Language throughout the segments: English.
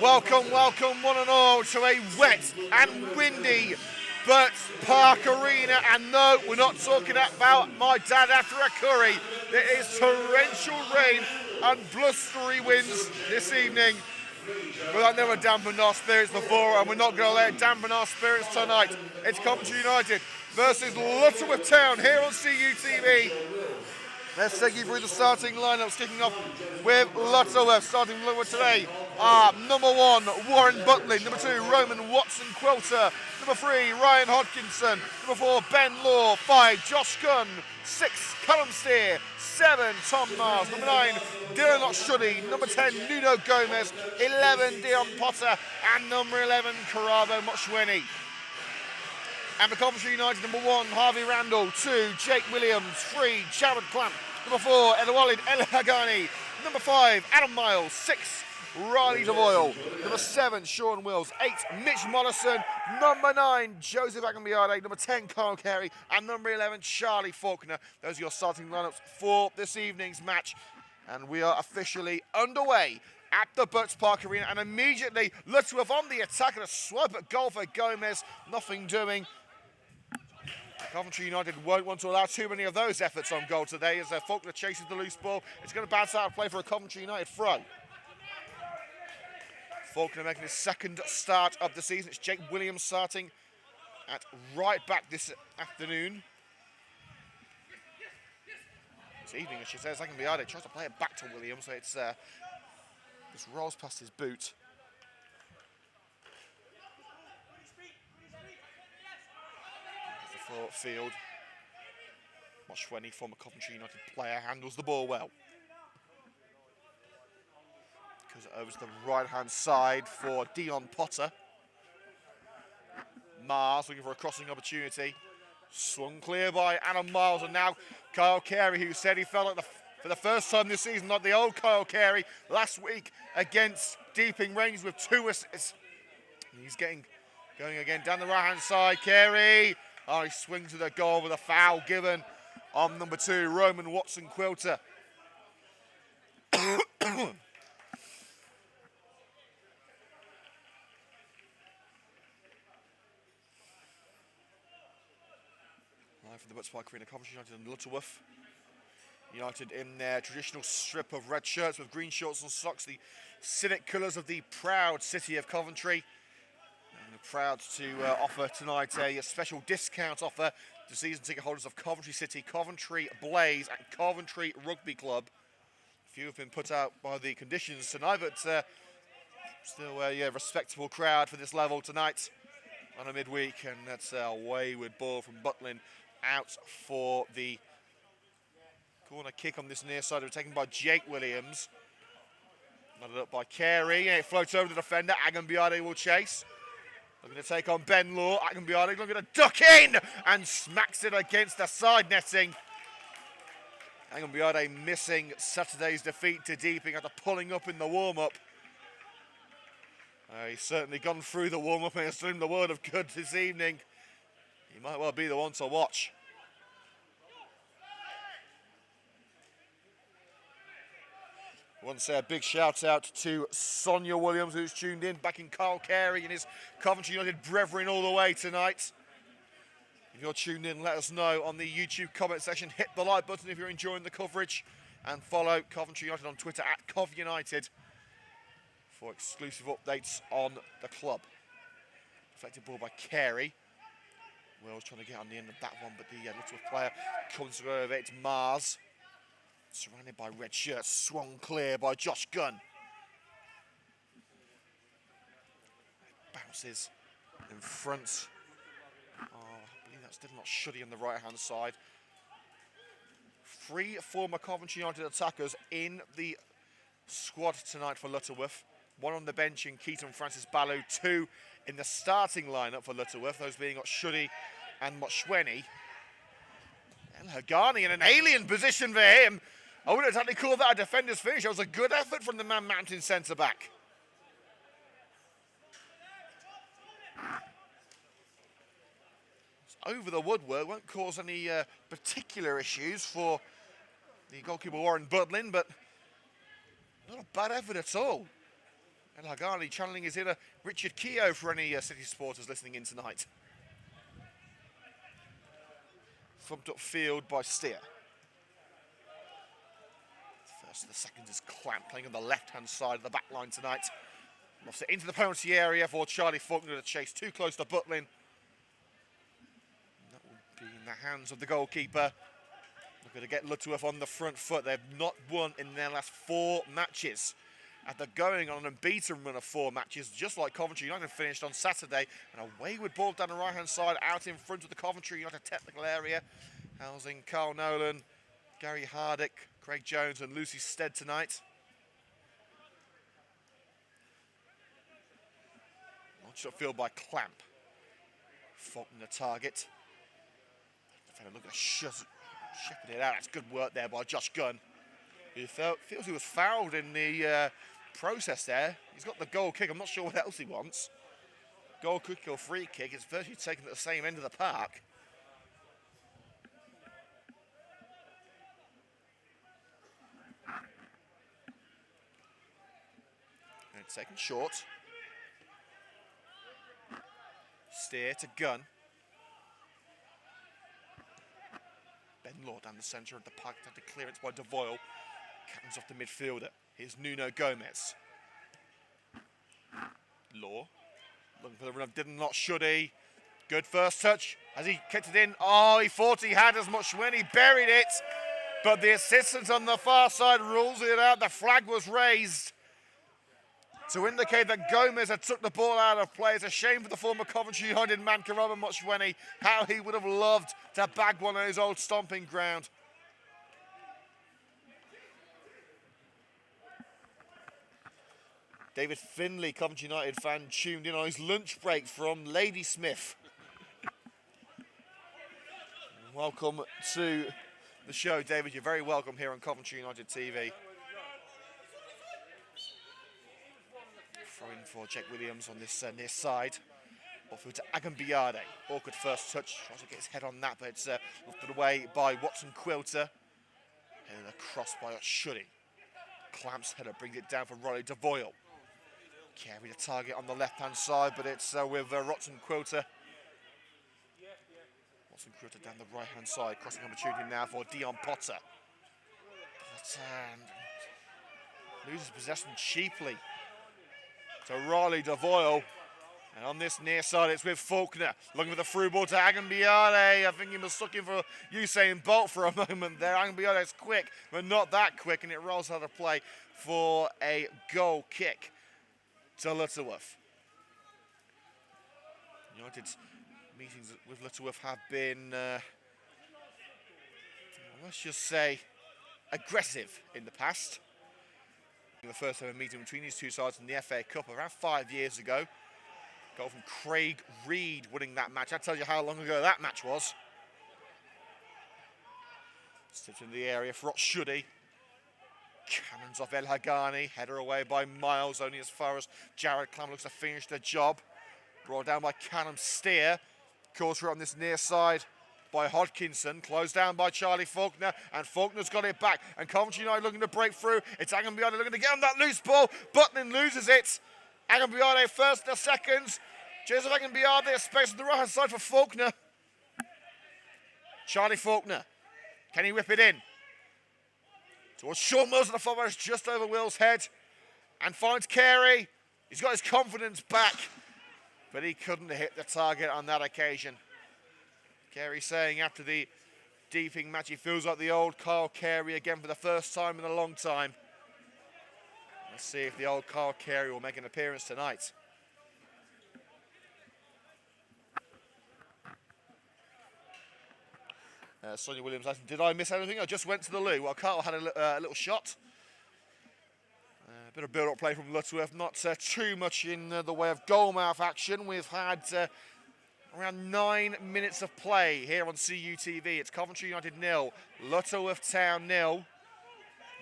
Welcome, welcome one and all to a wet and windy Burts Park Arena. And no, we're not talking about my dad after a curry. There is torrential rain and blustery winds this evening. But that never dampened our spirits before, and we're not going to let it dampen our spirits tonight. It's Coventry United versus Lutterworth Town here on CUTV. Let's take you through the starting lineups, kicking off with Lutterworth. Starting with Lutterworth today are number 1, Warren Butlin. Number 2, Roman Watson-Quilter. Number 3, Ryan Hodkinson. Number 4, Ben Law. 5, Josh Gunn. 6, Callum Steer. 7, Tom Mars. Number 9, Dylan Oshuddy. Number 10, Nuno Gomez. 11, Dion Potter. And number 11, Karabo Moshweni. And for Coventry United, number 1, Harvey Randall. 2, Jake Williams. 3, Jared Clamp. Number 4, Edwalid El Hagani. Number 5, Adam Miles. 6, Riley Devoyle. Number 7, Sean Wills. 8, Mitch Mollison. Number 9, Joseph Agambiade. Number 10, Carl Carey. And number 11, Charlie Faulkner. Those are your starting lineups for this evening's match. And we are officially underway at the Burts Park Arena. And immediately, Lutterworth on the attack and a swipe at goal for Gomez. Nothing doing. Coventry United won't want to allow too many of those efforts on goal today as Faulkner chases the loose ball. It's going to bounce out of play for a Coventry United throw. Faulkner making his second start of the season. It's Jake Williams starting at right back this afternoon. This evening, as she says, Agambiade tries to play it back to Williams, so it's just rolls past his boot. Field. Moshweni, former Coventry United player, handles the ball well. Goes over to the right-hand side for Dion Potter. Mars looking for a crossing opportunity. Swung clear by Adam Miles, and now Kyle Carey, who said he felt like for the first time this season, like the old Kyle Carey last week against Deeping Rangers with 2 assists. And he's going again down the right-hand side. Carey. Oh, he swings to the goal with a foul given on number 2, Roman Watson-Quilter. Live from the Burts Park Arena, Coventry United and Lutterworth. United in their traditional strip of red shirts with green shorts and socks, the scenic colours of the proud city of Coventry. Proud to offer tonight a special discount offer to season ticket holders of Coventry City, Coventry Blaze and Coventry Rugby Club. A few have been put out by the conditions tonight, but still a respectable crowd for this level tonight on a midweek. And that's a wayward ball from Butlin out for the corner kick on this near side. Taken by Jake Williams. Knotted up by Carey, and it floats over the defender. Agambiade will chase. Looking to take on Ben Law. Agambiade looking to duck in and smacks it against the side netting. Agambiade missing Saturday's defeat to Deeping after pulling up in the warm-up. He's certainly gone through the warm-up and has done him the word of good this evening. He might well be the one to watch. I want to say a big shout out to Sonia Williams, who's tuned in, backing Carl Carey and his Coventry United brethren all the way tonight. If you're tuned in, let us know on the YouTube comment section. Hit the like button if you're enjoying the coverage, and follow Coventry United on Twitter at CovUnited for exclusive updates on the club. Deflected ball by Carey. Will's trying to get on the end of that one, but the Lutterworth player comes to go over. It's Mars. Surrounded by red shirts, swung clear by Josh Gunn. Bounces in front. Oh, I believe that's Dylan Oshuddy on the right-hand side. 3 former Coventry United attackers in the squad tonight for Lutterworth. 1 on the bench in Keaton Francis Ballu. 2 in the starting lineup for Lutterworth, those being Oshuddy and Moshweni. El Hagani in an alien position for him. I wouldn't exactly call that a defender's finish. It was a good effort from the man mountain centre-back. It's over the woodwork, won't cause any particular issues for the goalkeeper Warren Butlin, but not a bad effort at all. And Hagani channeling his inner Richard Keogh for any City supporters listening in tonight. Thumped up field by Steer. First of the seconds is Clamp playing on the left-hand side of the back line tonight. Lofts it into the penalty area for Charlie Faulkner to chase too close to Butlin. That will be in the hands of the goalkeeper. Looking to get Lutterworth on the front foot. They've not won in their last 4 matches. After going on an unbeaten run of 4 matches, just like Coventry United finished on Saturday. And a wayward ball down the right-hand side, out in front of the Coventry United technical area. Housing Carl Nolan, Gary Hardick, Craig Jones and Lucy Stead tonight. Launched upfield by Clamp. Faulkner the target. Defender looking to shepherd it out. That's good work there by Josh Gunn. He feels he was fouled in the process there. He's got the goal kick. I'm not sure what else he wants. Goal kick or free kick. It's virtually taken at the same end of the park. And it's taken short. Steer to Gunn. Ben Law down the centre of the park. Had the clearance by Devoyle. Comes off the midfielder. Here's Nuno Gomez. Law. Looking for the run of did not should he. Good first touch. Has he kicked it in? Oh, he thought he had as much when he buried it. But the assistant on the far side rules it out. The flag was raised to indicate that Gomez had took the ball out of play. It's a shame for the former Coventry United man, Karama Moshweni, how he would have loved to bag one on his old stomping ground. David Finley, Coventry United fan, tuned in on his lunch break from Ladysmith. Welcome to the show, David. You're very welcome here on Coventry United TV. Throwing for Jake Williams on this near side. Off to Agambiade. Awkward first touch. Tries to get his head on that, but it's lifted away by Watson Quilter. And across by Shuddy. Clamp's header brings it down for Riley Devoyle. Carry the target on the left-hand side, but it's with Watson Quilter. Watson Quilter down the right-hand side. Crossing opportunity now for Dion Potter. But loses possession cheaply to Riley Devoyle. And on this near side, it's with Faulkner. Looking for the through ball to Agambiade. I think he was looking for Usain Bolt for a moment there. Agambiade's quick, but not that quick, and it rolls out of play for a goal kick to Lutterworth. United's meetings with Lutterworth have been, let's just say, aggressive in the past. The first ever meeting between these two sides in the FA Cup around 5 years ago. Goal from Craig Reed winning that match. That tells you how long ago that match was. Steps in the area for Shuddy. Cannons off El Hagani. Header away by Miles, only as far as Jared Clam looks to finish the job. Brought down by Cannon Steer. Quarter on this near side by Hodkinson. Closed down by Charlie Faulkner. And Faulkner's got it back. And Coventry United looking to break through. It's Agambiade looking to get on that loose ball. Butlin loses it. Agambiade first to seconds. Joseph Agambiade space on the right hand side for Faulkner. Charlie Faulkner. Can he whip it in? Towards Sean Mills at the far post, just over Will's head. And finds Carey. He's got his confidence back. But he couldn't hit the target on that occasion. Carey saying after the Deeping match, he feels like the old Carl Carey again for the first time in a long time. Let's see if the old Carl Carey will make an appearance tonight. Sonia Williams asking, did I miss anything? I just went to the loo. Well, Carl had a little shot. A bit of build-up play from Lutterworth. Not too much in the way of goalmouth action. We've had around 9 minutes of play here on CUTV. It's Coventry United 0, Lutterworth Town 0.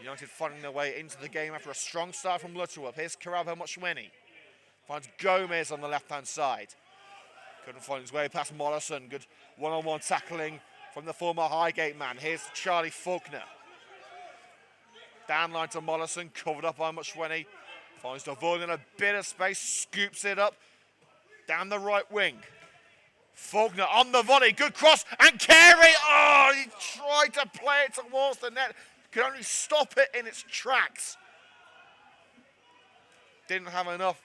United finding their way into the game after a strong start from Lutterworth. Here's Karabo Moshweni. Finds Gomez on the left-hand side. Couldn't find his way past Mollison. Good one-on-one tackling from the former Highgate man. Here's Charlie Faulkner. Down line to Mollison, covered up by Moshweni. Finds the void in a bit of space, scoops it up down the right wing. Faulkner on the volley, good cross, and Carey, oh, he tried to play it towards the net, could only stop it in its tracks. Didn't have enough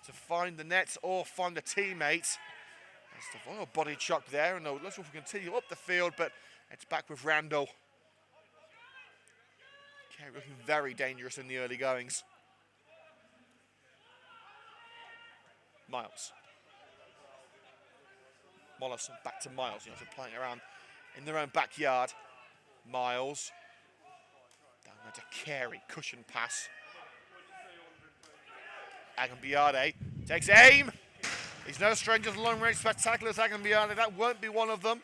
to find the net or find a teammate. There's the final body chuck there, and let's hope we continue up the field, but it's back with Randall. Carey looking very dangerous in the early goings. Miles. Mollison back to Miles, playing around in their own backyard. Miles. Down there to Carey, cushion pass. Agambiade takes aim. He's no stranger to long-range spectaculars, Agambiade. That won't be one of them.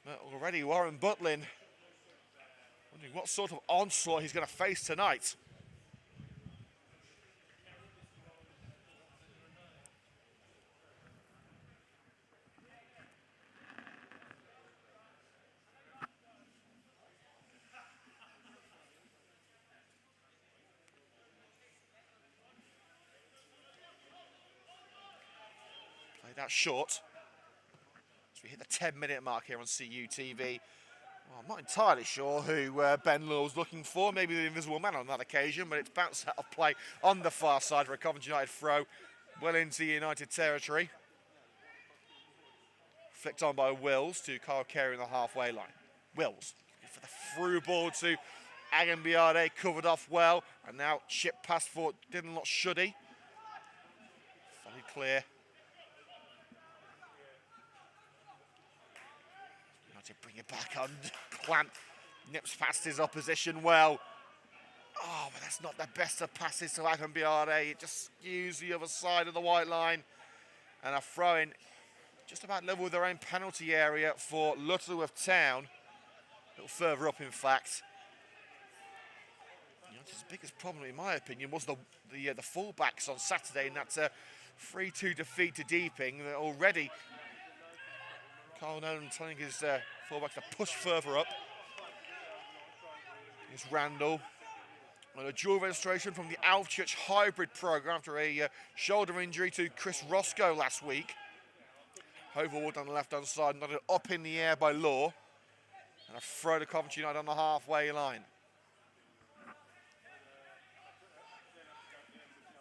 But already Warren Butlin wondering what sort of onslaught he's going to face tonight. That short. As we hit the 10-minute mark here on CUTV. Well, I'm not entirely sure who Ben Law's looking for. Maybe the invisible man on that occasion, but it's bounced out of play on the far side for a Coventry United throw. Well into United territory. Flicked on by Wills to Kyle Carey in the halfway line. Wills for the through ball to Agambiade, covered off well, and now chip past for didn't lot should he. Fully clear. To bring it back on, Clamp nips past his opposition well. Oh, but that's not the best of passes to Agambiade. It just skews the other side of the white line. And a throw-in just about level with their own penalty area for Lutterworth Town. A little further up, in fact. His biggest problem, in my opinion, was the full-backs on Saturday in that 3-2 defeat to Deeping. Already Carl Nolan telling his fullback to push further up. Here's Randall on a dual registration from the Alfchurch hybrid programme after a shoulder injury to Chris Roscoe last week. Hoverwood on the left-hand side, nodded up in the air by Law. And a throw to Coventry United on the halfway line.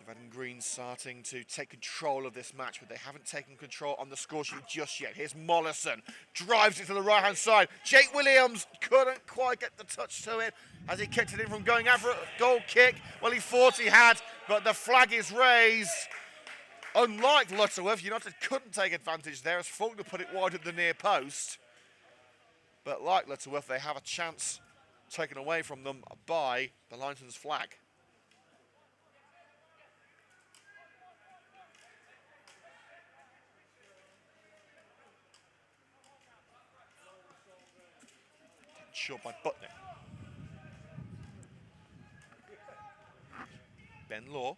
Red and Green starting to take control of this match, but they haven't taken control on the score sheet just yet. Here's Mollison, drives it to the right-hand side. Jake Williams couldn't quite get the touch to it as he kicked it in from going after a goal kick. Well, he thought he had, but the flag is raised. Unlike Lutterworth, United couldn't take advantage there as Faulkner put it wide at the near post. But like Lutterworth, they have a chance taken away from them by the Lyntons flag. Short by Butner. Ben Law.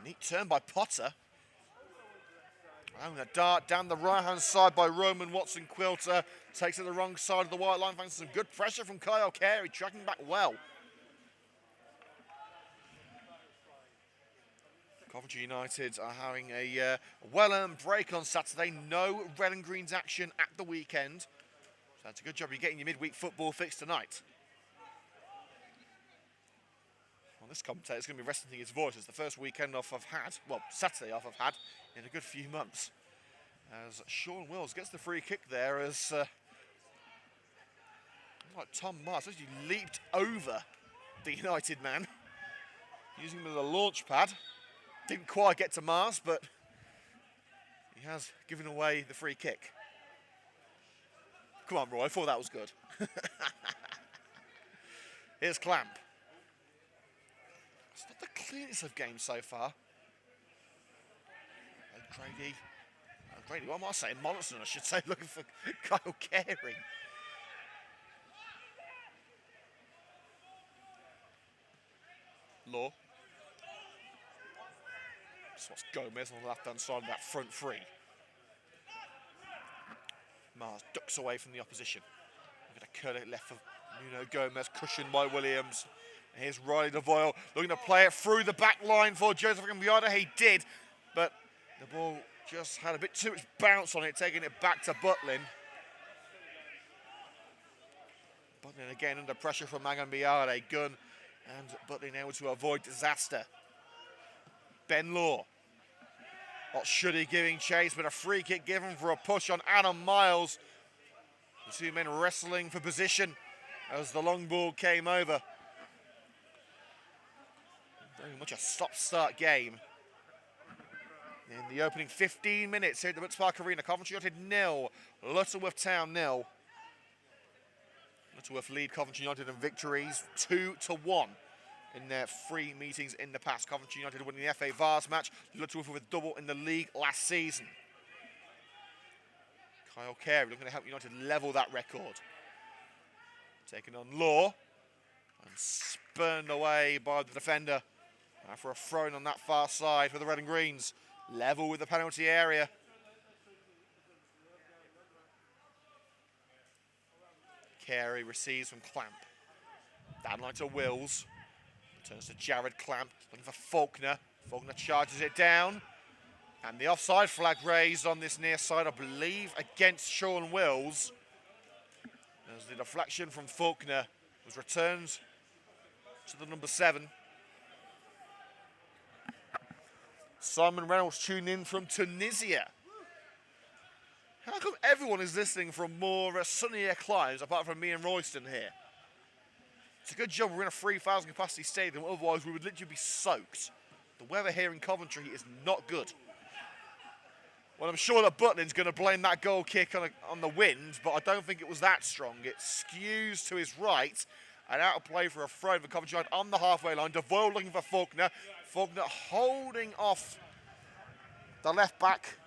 Neat turn by Potter. And a dart down the right-hand side by Roman Watson-Quilter. Takes it the wrong side of the white line. Finds some good pressure from Kyle Carey, tracking back well. Coventry United are having a well-earned break on Saturday. No red and greens action at the weekend. So that's a good job you're getting your midweek football fix tonight. Well, this commentator's going to be resting his voice. It's the first weekend off I've had, well, Saturday off I've had in a good few months. As Sean Wills gets the free kick there as, like Tom Mars, actually leaped over the United man, using him as a launch pad. Didn't quite get to Mars, but he has given away the free kick. Come on, Roy, I thought that was good. Here's Clamp. It's not the cleanest of games so far. Grady, what am I saying? Mollison, I should say, looking for Kyle Carey. Law. This was Gomez on the left-hand side of that front three. Mars ducks away from the opposition. We're going to curl it left for Nuno Gomez cushioned by Williams. And here's Riley DeVoyle looking to play it through the back line for Joseph Cambiada. He did, but the ball just had a bit too much bounce on it, taking it back to Butlin. Butlin again under pressure from Magambiade. Gunn and Butlin able to avoid disaster. Ben Law. What should he giving chase, but a free kick given for a push on Adam Miles. The two men wrestling for position as the long ball came over. Very much a stop-start game. In the opening 15 minutes here at the Butts Park Arena, Coventry United 0, Lutterworth Town 0. Lutterworth lead Coventry United in victories 2-1 in their 3 meetings in the past. Coventry United winning the FA Vars match, Lutterworth with a double in the league last season. Kyle Carey looking to help United level that record. Taken on Law and spurned away by the defender. For a throw-in on that far side for the Red and Greens. Level with the penalty area. Carey receives from Clamp. Down line to Wills. Returns to Jared Clamp. Looking for Faulkner. Faulkner charges it down. And the offside flag raised on this near side, I believe, against Sean Wills. As the deflection from Faulkner was returned to the number 7. Simon Reynolds tuned in from Tunisia. How come everyone is listening from more sunnier climes apart from me and Royston here? It's a good job we're in a 3,000 capacity stadium, otherwise we would literally be soaked. The weather here in Coventry is not good. Well, I'm sure that Butlin's going to blame that goal kick on the wind, but I don't think it was that strong. It skews to his right, and out of play for a throw for Coventry United on the halfway line. DeVoyle looking for Faulkner. Faulkner holding off the left back.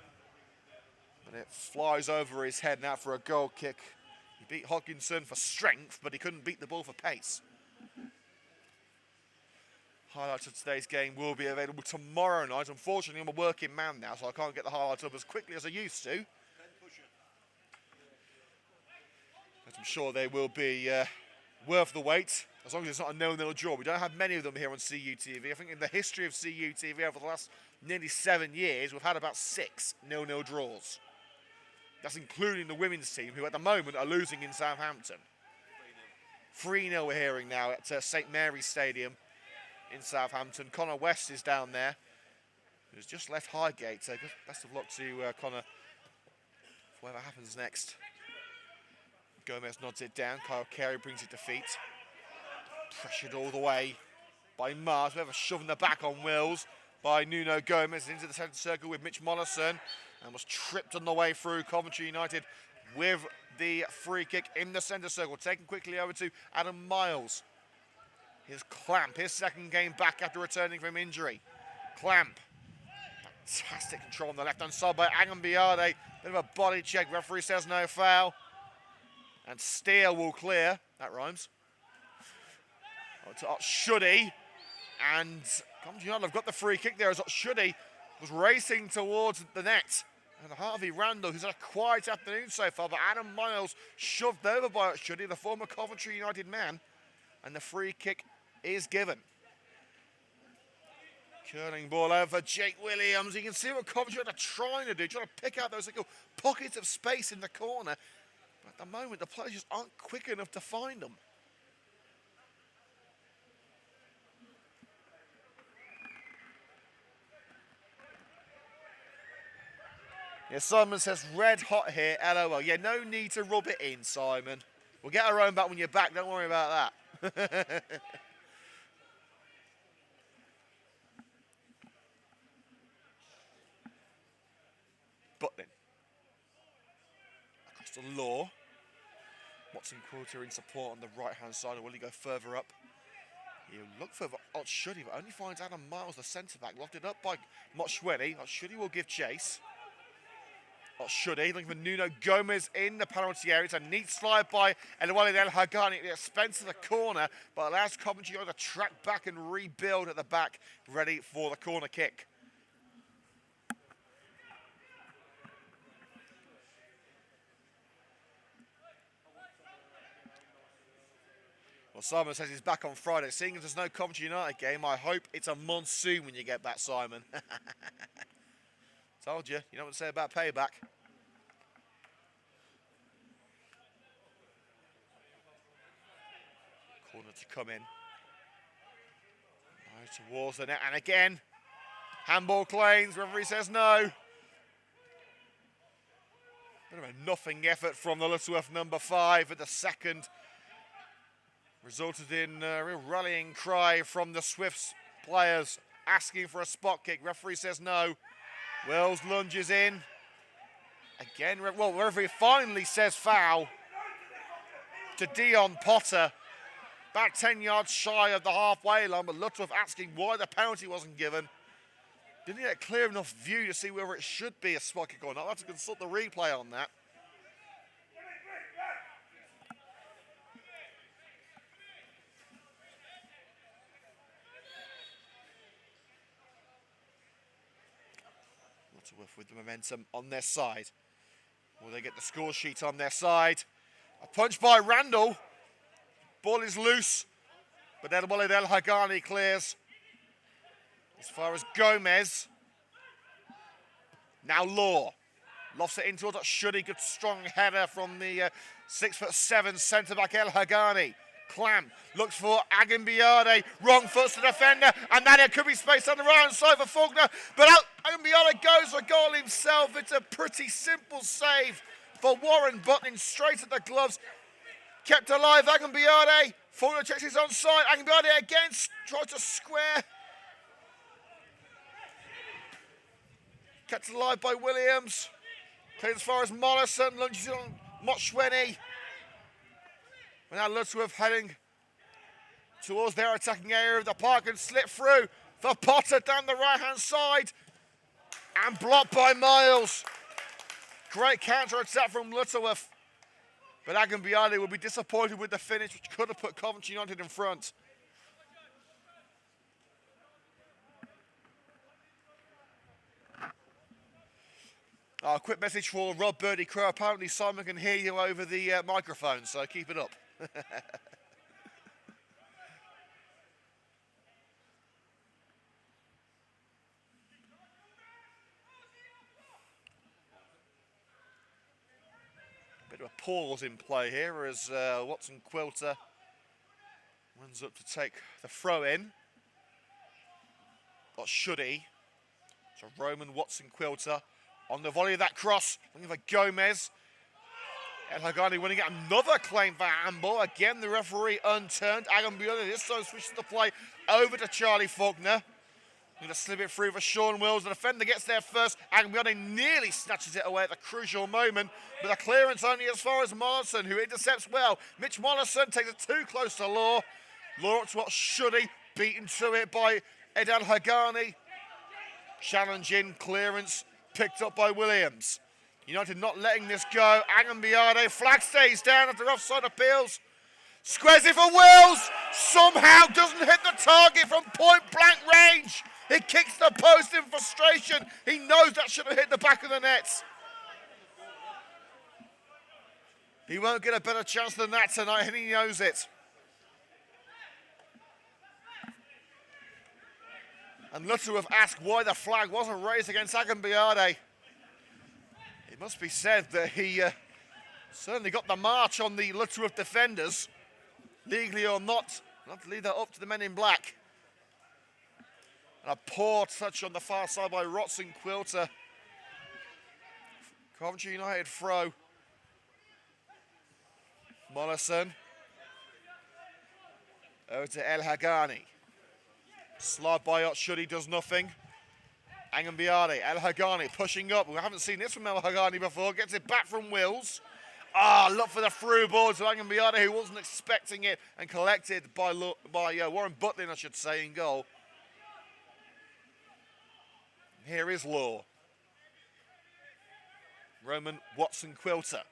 But it flies over his head now for a goal kick. He beat Hodgkinson for strength, but he couldn't beat the ball for pace. Highlights of today's game will be available tomorrow night. Unfortunately, I'm a working man now, so I can't get the highlights up as quickly as I used to. But I'm sure they will be worth the wait, as long as it's not a 0-0 draw. We don't have many of them here on CUTV. I think in the history of CUTV over the last nearly 7 years, we've had about 6 0-0 draws. That's including the women's team, who at the moment are losing in Southampton. 3-0 we're hearing now at St Mary's Stadium in Southampton. Connor West is down there, who's just left Highgate. So best of luck to Connor, whatever happens next. Gomez nods it down. Kyle Carey brings it to feet. Pressured all the way by Mars. We have a shove in the back on Wills by Nuno Gomez into the centre circle with Mitch Mollison, and was tripped on the way through. Coventry United with the free kick in the centre circle. Taken quickly over to Adam Miles. Here's Clamp, his second game back after returning from injury. Clamp. Fantastic control on the left-hand side by Agambiade. Bit of a body check. Referee says no foul. And Steele will clear. That rhymes. To Otshudi. And Coventry United have got the free kick there as Otshudi was racing towards the net. And Harvey Randall, who's had a quiet afternoon so far, but Adam Miles shoved over by Otshudi, the former Coventry United man. And the free kick is given. Curling ball over Jake Williams. You can see what Coventry are trying to do, trying to pick out those little pockets of space in the corner. But at the moment, the players just aren't quick enough to find them. Yeah, Simon says, red hot here, LOL. Yeah, no need to rub it in, Simon. We'll get our own back when you're back, don't worry about that. Butlin. Across the Law. Watson Quilter in support on the right-hand side, or will he go further up? He'll look for Otshudi, but only finds Adam Miles, the centre-back, lofted up by Motshwedi. Otshudi will give chase. Otshudi looking for Nuno Gomez in the penalty area. It's a neat slide by Elwali El Hagani at the expense of the corner, but allows Coventry to track back and rebuild at the back, ready for the corner kick. Well, Simon says he's back on Friday. Seeing as there's no Coventry United game, I hope it's a monsoon when you get back, Simon. Told you. You know what to say about payback. Corner to come in. Now towards the net, and again, handball claims. Referee says no. Bit of a nothing effort from the Lutterworth number 5 at the second. Resulted in a real rallying cry from the Swifts players asking for a spot kick. Referee says no. Wells lunges in. Again, well, referee finally says foul to Dion Potter. About 10 yards shy of the halfway line, but Lutterworth asking why the penalty wasn't given. Didn't get a clear enough view to see whether it should be a spot kick or not. I'll have to consult the replay on that. Lutterworth with the momentum on their side. Will they get the score sheet on their side? A punch by Randall. Ball is loose, but then Walid El Hagani clears. As far as Gomez. Now Law. Lofts it in towards that Shuddy. Good strong header from the 6'7" centre-back El Hagani. Clam looks for Agambiade. Wrong foot to the defender, and then there could be space on the right-hand side for Faulkner. But out Agambiade goes for goal himself. It's a pretty simple save for Warren Butling, straight at the gloves. Kept alive, Agambiade. Faulkner checks his onside. Agambiade again tries to square. Kept alive by Williams. Plays as far as Mollison. Lunges on Motshweni. And now Lutterworth heading towards their attacking area of the park and slip through for Potter down the right-hand side. And blocked by Miles. Great counter-attack from Lutterworth. But Agambiade will be disappointed with the finish, which could have put Coventry United in front. A quick message for Rob Birdie Crow. Apparently Simon can hear you over the microphone, so keep it up. Bit of a pause in play here as Watson Quilter runs up to take the throw in. Got Shuddy. So Roman Watson Quilter on the volley of that cross, looking for Gomez. El Hagani winning it, another claim for handball. Again, the referee unturned. Agambiade this time switches the play over to Charlie Faulkner. Going to slip it through for Sean Wills. The defender gets there first. Agambiade nearly snatches it away at the crucial moment, but the clearance only as far as Mollison, who intercepts well. Mitch Mollison takes it too close to Law. Law up to what Shuddy, beaten to it by Ed El Hagani. Challenge in, clearance picked up by Williams. United not letting this go. Agambiade, flag stays down after offside appeals. Squares it for Wills. Somehow doesn't hit the target from point blank range. He kicks the post in frustration. He knows that should have hit the back of the net. He won't get a better chance than that tonight, and he knows it. And Lutterworth asked why the flag wasn't raised against Agambiade. It must be said that he certainly got the march on the Lutterworth defenders, legally or not. I'll have to leave that up to the men in black. And a poor touch on the far side by Watson Quilter. Coventry United throw. Mollison. Over to El Hagani. Slide by Shuddy does nothing. Agambiade, El Hagani pushing up. We haven't seen this from El Hagani before. Gets it back from Wills. Look for the through ball to Agambiade, who wasn't expecting it, and collected by Warren Butling, I should say, in goal. Here is Law. Roman Watson Quilter.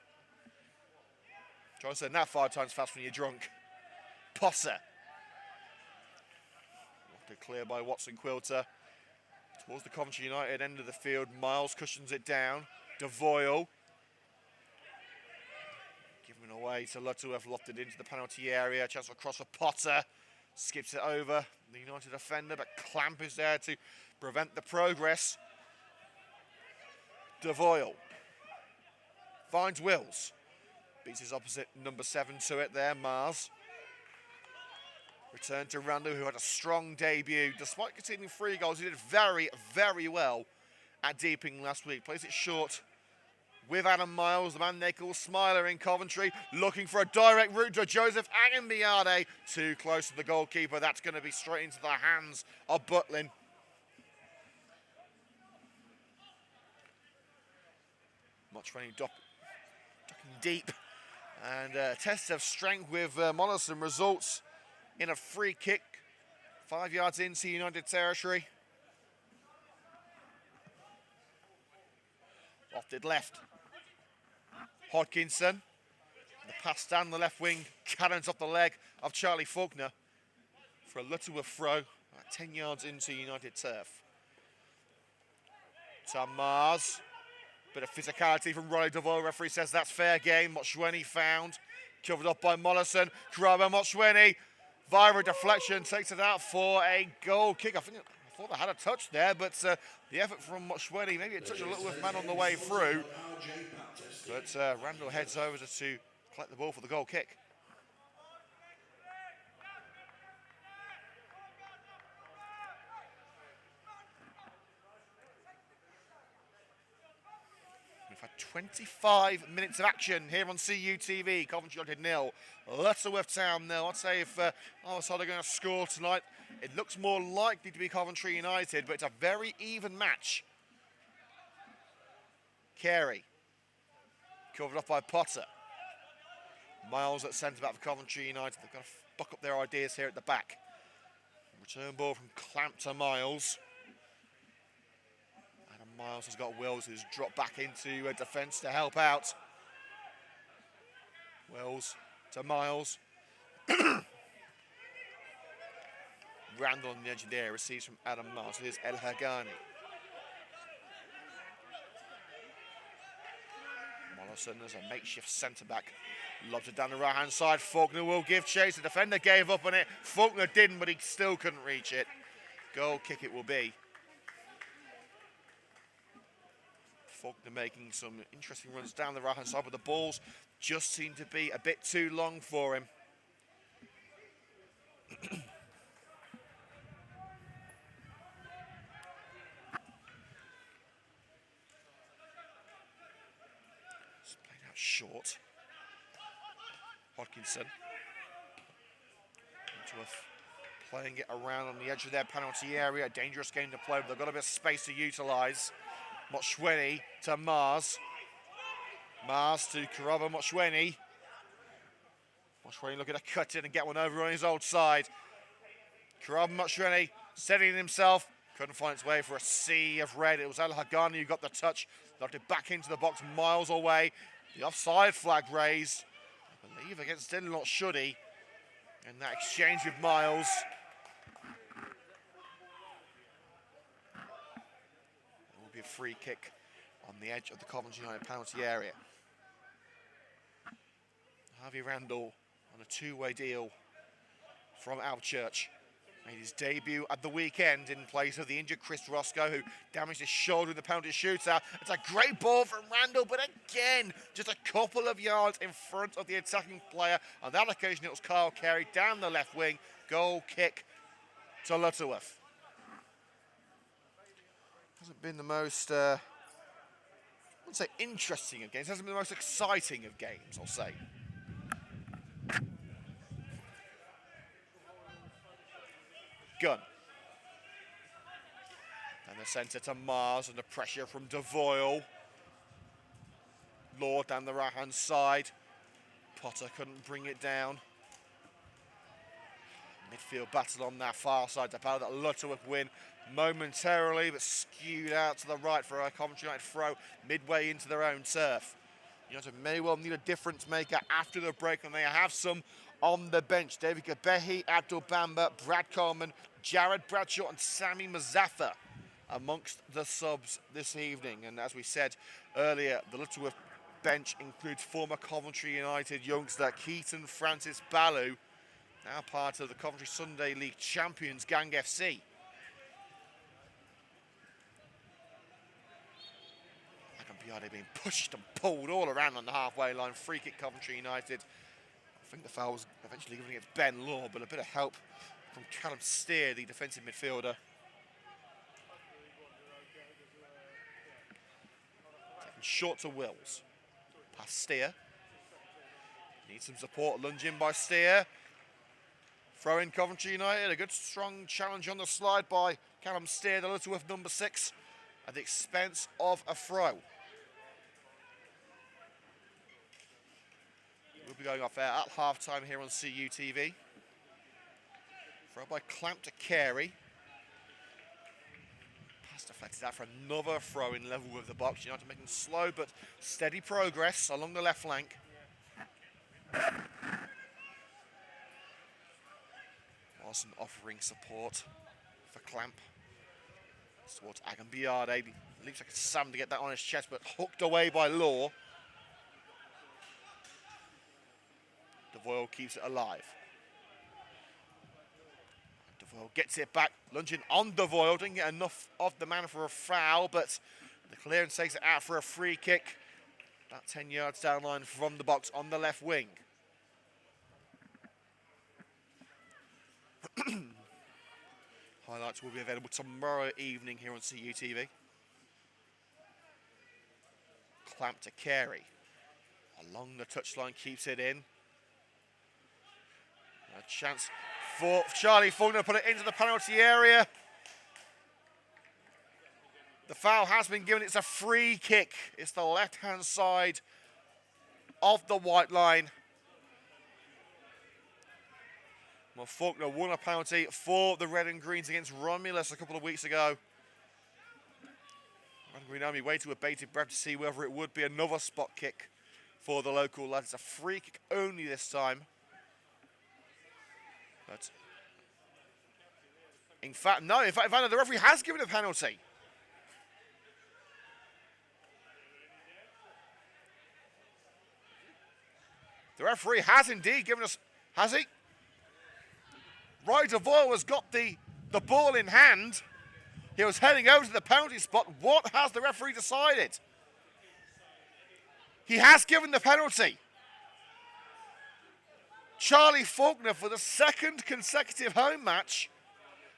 Try to say that 5 times fast when you're drunk. Potter. Clear by Watson Quilter. Towards the Coventry United end of the field. Miles cushions it down. DeVoyle. Giving away away to Lutterworth, lofted into the penalty area. Chance for cross for Potter. Skips it over the United defender, but Clamp is there to prevent the progress. Devoyle finds Wills. Beats his opposite number 7 to it there, Mars. Return to Randall, who had a strong debut. Despite conceding 3 goals, he did very, very well at Deeping last week. Plays it short with Adam Miles, the man they call Smiler in Coventry, looking for a direct route to Joseph Agambiade. Too close to the goalkeeper. That's going to be straight into the hands of Butlin. Muchwani ducking deep. And a test of strength with Mollison results in a free kick. 5 yards into United territory. Lofted left. Hodkinson. The pass down the left wing. Cannons off the leg of Charlie Faulkner for a Lutterworth throw. About 10 yards into United turf. To Mars. Bit of physicality from Riley Devoyle. Referee says that's fair game. Moshweni found. Covered up by Mollison. Karaba Moshweni. Via a deflection. Takes it out for a goal kick. I thought they had a touch there, but the effort from Moshweni, maybe it touched a Lutterworth man on the way through. But Randall heads over to collect the ball for the goal kick. We've had 25 minutes of action here on CUTV. Coventry United 0, Lutterworth Town 0. I'd say if our side are going to score tonight, it looks more likely to be Coventry United, but it's a very even match. Carey, covered up by Potter. Miles at centre-back for Coventry United. They've got to buck up their ideas here at the back. Return ball from Clamp to Miles. And Miles has got Wills, who's dropped back into defence to help out. Wills to Miles. Randall on the edge there, receives from Adam Miles. Here's El Hagani. Mollison as a makeshift centre-back. Lobs it down the right-hand side. Faulkner will give chase. The defender gave up on it. Faulkner didn't, but he still couldn't reach it. Goal kick it will be. Faulkner making some interesting runs down the right-hand side, but the balls just seem to be a bit too long for him. Short. Hodkinson. Playing it around on the edge of their penalty area. A dangerous game to play, but they've got a bit of space to utilise. Moshweni to Mars. Mars to Karaba Moshweni. Moshweni looking to cut in and get one over on his old side. Karaba Moshweni setting himself. Couldn't find its way for a sea of red. It was El Hagani who got the touch. Knocked it back into the box miles away. The offside flag raised, I believe, against Dinlot Shuddy. And that exchange with Miles. It will be a free kick on the edge of the Coventry United penalty area. Harvey Randall on a two-way deal from Alchurch. Made his debut at the weekend in place of the injured Chris Roscoe, who damaged his shoulder in the penalty shootout. It's a great ball from Randall, but again, just a couple of yards in front of the attacking player. On that occasion, it was Kyle Carey down the left wing. Goal kick to Lutterworth. Hasn't been the most, I wouldn't say interesting of games. Hasn't been the most exciting of games, I'll say. Gunn. And the centre to Mars under pressure from Devoyle. Lord down the right-hand side. Potter couldn't bring it down. Midfield battle on that far side to power that Lutterworth win momentarily, but skewed out to the right for a Coventry United throw midway into their own turf. United may well need a difference maker after the break, and they have some on the bench. David Gabehi, Abdul Bamba, Brad Coleman, Jared Bradshaw and Sammy Mazaffa amongst the subs this evening. And as we said earlier, the Lutterworth bench includes former Coventry United youngster Keaton Francis Ballu, now part of the Coventry Sunday League champions Gang FC. Agambiade being pushed and pulled all around on the halfway line. Free kick Coventry United. I think the foul was eventually given against Ben Law, but a bit of help from Callum Steer, the defensive midfielder. Taken short to Wills. Past Steer. Needs some support. Lunge in by Steer. Throw in Coventry United. A good strong challenge on the slide by Callum Steer, the Lutterworth number 6, at the expense of a throw. We'll be going off air at half-time here on CUTV. Throw by Clamp to Carey. Pass deflected out for another throw in level with the box. United making slow but steady progress along the left flank. Larson offering support for Clamp. Towards Agambiade. Looks like it's Sam to get that on his chest, but hooked away by Law. Devoyle keeps it alive. Devoyle gets it back, lunging on Devoyle. Didn't get enough of the man for a foul, but the clearance takes it out for a free kick. About 10 yards down line from the box on the left wing. Highlights will be available tomorrow evening here on CUTV. Clamp to Carey. Along the touchline, keeps it in. A chance for Charlie Faulkner to put it into the penalty area. The foul has been given. It's a free kick. It's the left-hand side of the white line. Well, Faulkner won a penalty for the Red and Greens against Romulus a couple of weeks ago. Red and Green Army waited with bated breath to see whether it would be another spot kick for the local lads. It's a free kick only this time. But in fact, no. In fact, the referee has given a penalty. The referee has indeed given us. Has he? Roy Devoyle has got the ball in hand. He was heading over to the penalty spot. What has the referee decided? He has given the penalty. Charlie Faulkner, for the second consecutive home match,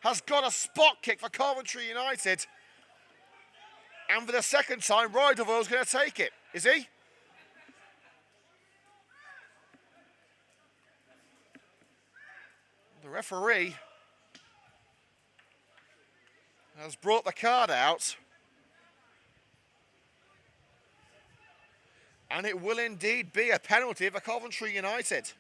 has got a spot kick for Coventry United. And for the second time, Roy Devoyle's going to take it. Is he? The referee has brought the card out. And it will indeed be a penalty for Coventry United.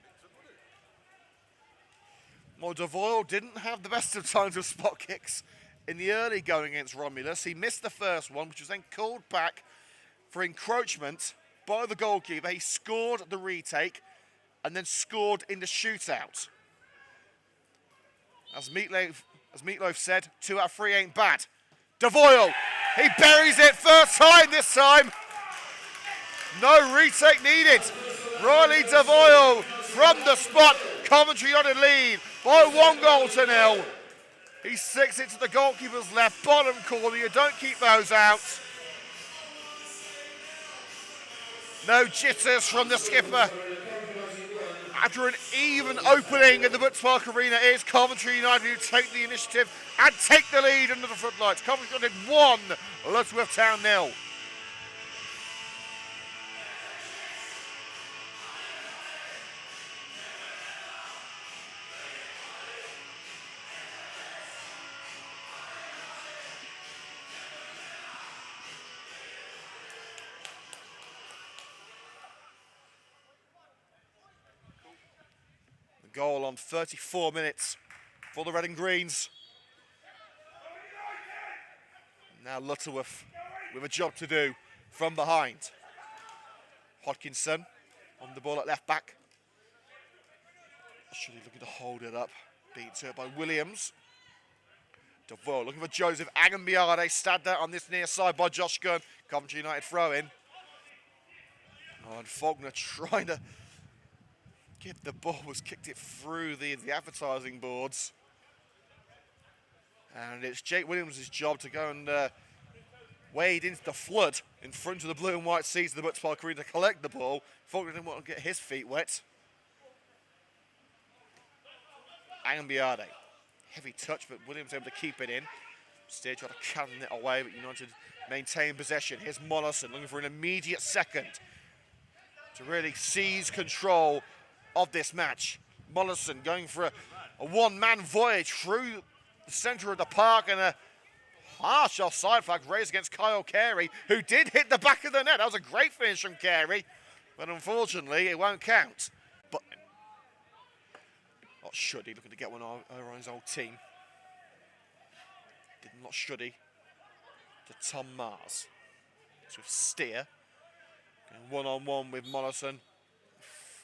Well, Devoyle didn't have the best of times with spot kicks in the early going against Romulus. He missed the first one, which was then called back for encroachment by the goalkeeper. He scored the retake and then scored in the shootout. As Meatloaf said, 2 out of 3 ain't bad. Devoyle, he buries it first time this time. No retake needed. Riley Devoyle from the spot. Coventry United lead by 1-0. He sticks it to the goalkeeper's left bottom corner. You don't keep those out. No jitters from the skipper. After an even opening in the Butts Park Arena, it is Coventry United who take the initiative and take the lead under the footlights. Coventry United 1, Lutterworth Town 0. Goal on 34 minutes for the Red and Greens. Now Lutterworth with a job to do from behind. Hodkinson on the ball at left back. Should he looking to hold it up. Beat to it by Williams. Devoyle looking for Joseph Agambiade. Stabbed out on this near side by Josh Gunn. Coventry United throw in. Oh, and Faulkner trying to get the ball, was kicked it through the advertising boards. And it's Jake Williams' job to go and wade into the flood in front of the blue and white seats of the Butts Park Arena to collect the ball. Faulkner didn't want to get his feet wet. Ambiade. Heavy touch, but Williams able to keep it in. Steer tried to cannon it away, but United maintain possession. Here's Mollison looking for an immediate second to really seize control of this match. Mollison going for a one-man voyage through the centre of the park, and a harsh offside flag raised against Kyle Carey, who did hit the back of the net. That was a great finish from Carey, but unfortunately it won't count. But not Shuddy looking to get one over his old team. Did not Shuddy to Tom Mars. So Steer going one-on-one with Mollison.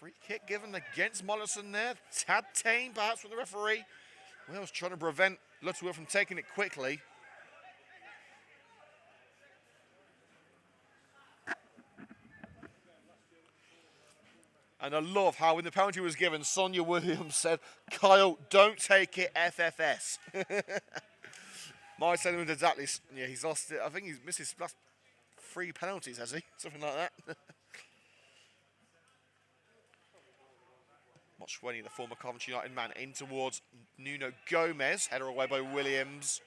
Free kick given against Mollison there. Tad tame perhaps from the referee. Wales trying to prevent Lutterworth from taking it quickly. And I love how when the penalty was given, Sonia Williams said, "Kyle, don't take it FFS." My sentiment is exactly, yeah, he's lost it. I think he's missed his last 3 penalties, has he? Something like that. Mochweni, the former Coventry United man, in towards Nuno Gomez. Header away by Williams,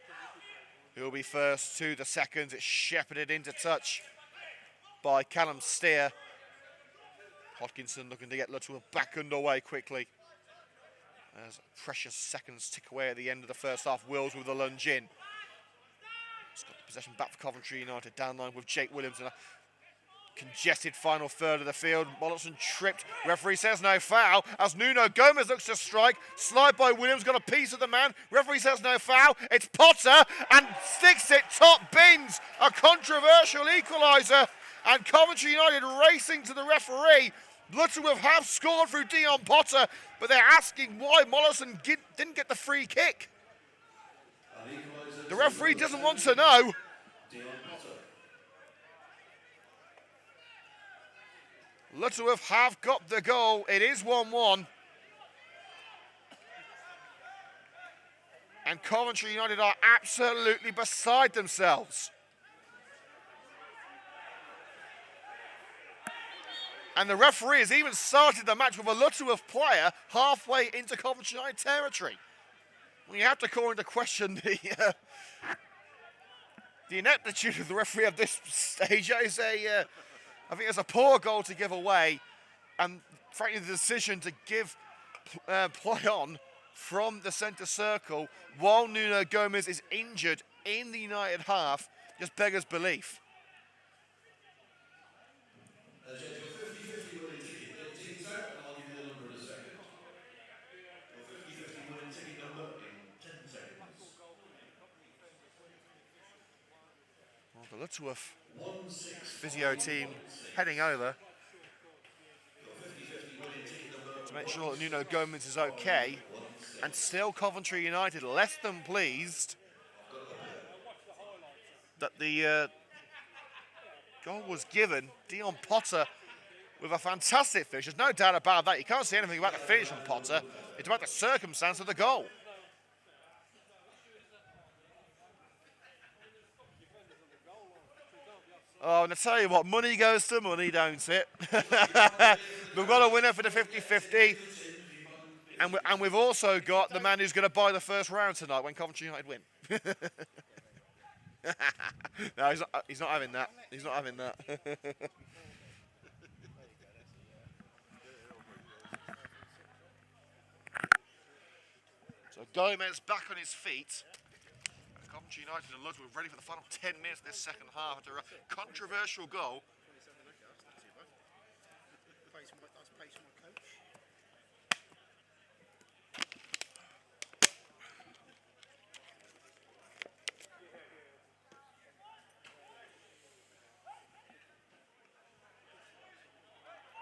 who will be first to the seconds. It's shepherded into touch by Callum Steer. Hodkinson looking to get Lutterworth back underway quickly. As precious seconds tick away at the end of the first half. Wills with a lunge in. He's got the possession back for Coventry United. Down line with Jake Williams in a congested final third of the field. Mollison tripped. Referee says no foul as Nuno Gomez looks to strike. Slide by Williams, got a piece of the man. Referee says no foul. It's Potter and sticks it top bins. A controversial equaliser. And Coventry United racing to the referee. Lutterworth have scored through Dion Potter, but they're asking why Mollison didn't get the free kick. The referee doesn't want to know. Lutterworth have got the goal. It is 1-1. And Coventry United are absolutely beside themselves. And the referee has even started the match with a Lutterworth player halfway into Coventry United territory. Well, you have to call into question the ineptitude of the referee at this stage. I think it's a poor goal to give away, and frankly the decision to give play on from the centre circle while Nuno Gomez is injured in the United half just beggars belief. The Lutterworth physio team heading over to make sure that Nuno Gomez is okay, and still Coventry United less than pleased that the goal was given. Dion Potter with a fantastic finish. There's no doubt about that. You can't say anything about the finish from Potter. It's about the circumstance of the goal. Oh, and I tell you what, money goes to money, don't it? We've got a winner for the 50-50. And we've also got the man who's going to buy the first round tonight when Coventry United win. No, he's not having that. He's not having that. So Gomez back on his feet. Coventry United and Lutterworth ready for the final 10 minutes of this second half after a controversial goal.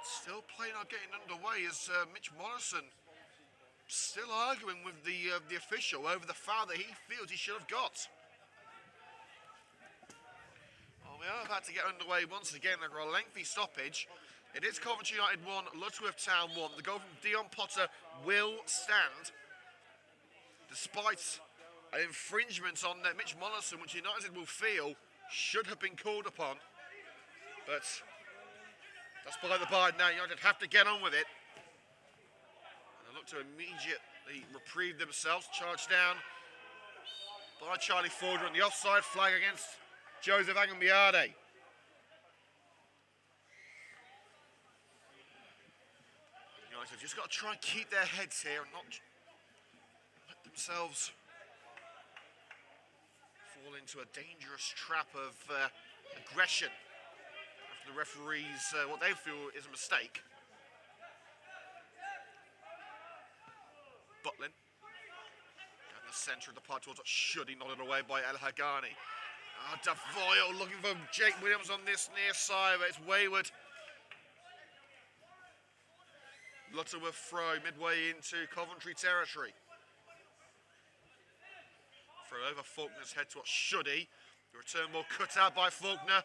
Still play not getting underway as Mitch Morrison still arguing with the official over the foul that he feels he should have got. Well, we are about to get underway once again after a lengthy stoppage. It is Coventry United 1, Lutterworth Town 1. The goal from Dion Potter will stand, despite an infringement on Mitch Mollison, which United will feel should have been called upon. But that's by the by now. United have to get on with it. And they look to immediately reprieve themselves. Charged down by Charlie Forder on the offside flag against Joseph Agambiade. United have just got to try and keep their heads here and not let themselves fall into a dangerous trap of aggression after the referees, what they feel is a mistake. Butlin down the centre of the park towards what should he nodded away by El Hagani. Devoyle looking for Jake Williams on this near side, but it's wayward. Lutterworth throw midway into Coventry territory. Throw over Faulkner's head to what should he. The return ball cut out by Faulkner.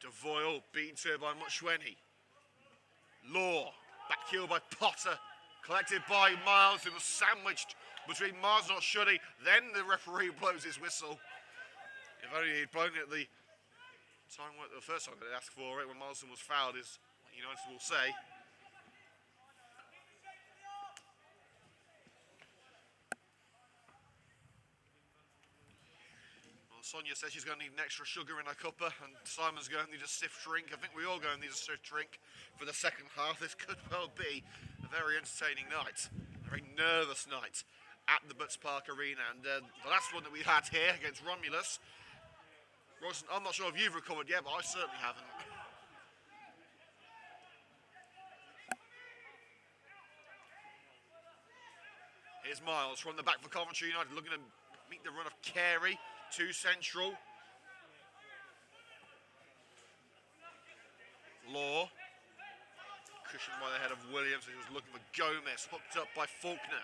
Devoyle beaten to it by Muchweni. Law back heel by Potter. Collected by Miles, who was sandwiched between Miles and Oshudi. Then the referee blows his whistle. If only he'd blown it at the time, the first time they asked for it, when Morrison was fouled, is what United will say. Sonia says she's going to need an extra sugar in her cuppa, and Simon's going to need a stiff drink. I think we all going to need a stiff drink for the second half. This could well be a very entertaining night, a very nervous night at the Butts Park Arena. And the last one that we had here against Romulus, Royston, I'm not sure if you've recovered yet, but I certainly haven't. Here's Miles from the back for Coventry United, looking to meet the run of Carey. Two central. Law. Cushioned by the head of Williams, who was looking for Gomez, hooked up by Faulkner.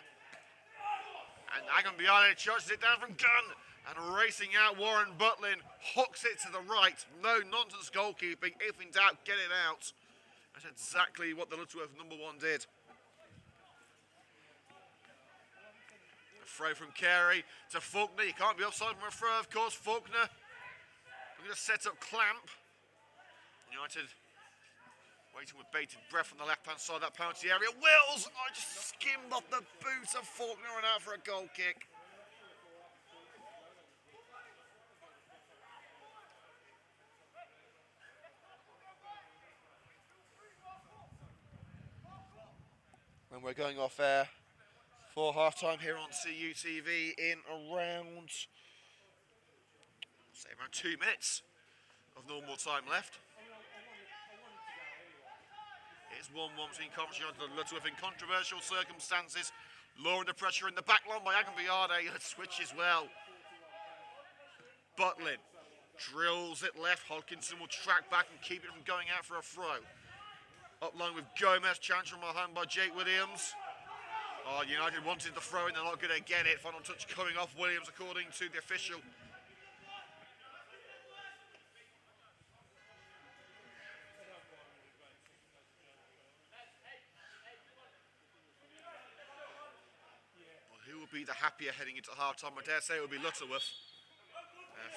And Agambiade charges it down from Gunn. And racing out, Warren Butlin hooks it to the right. No nonsense goalkeeping. If in doubt, get it out. That's exactly what the Lutterworth #1 did. Throw from Carey to Faulkner. You can't be offside from a throw, of course. Faulkner looking to set up Clamp. United waiting with bated breath on the left-hand side of that penalty area. Wills! I just skimmed off the boot of Faulkner and out for a goal kick. And we're going off air for half-time here on CUTV in around, say around 2 minutes of normal time left. It's 1-1 between Coventry and Lutterworth in controversial circumstances. Law under pressure in the back line by Agambiade. It switches well. Butlin drills it left. Hodkinson will track back and keep it from going out for a throw. Up line with Gomez, challenge from behind by Jake Williams. Oh, United wanted the throw in, they're not going to get it. Final touch coming off Williams, according to the official. Well, who will be the happier heading into half-time? I dare say it will be Lutterworth.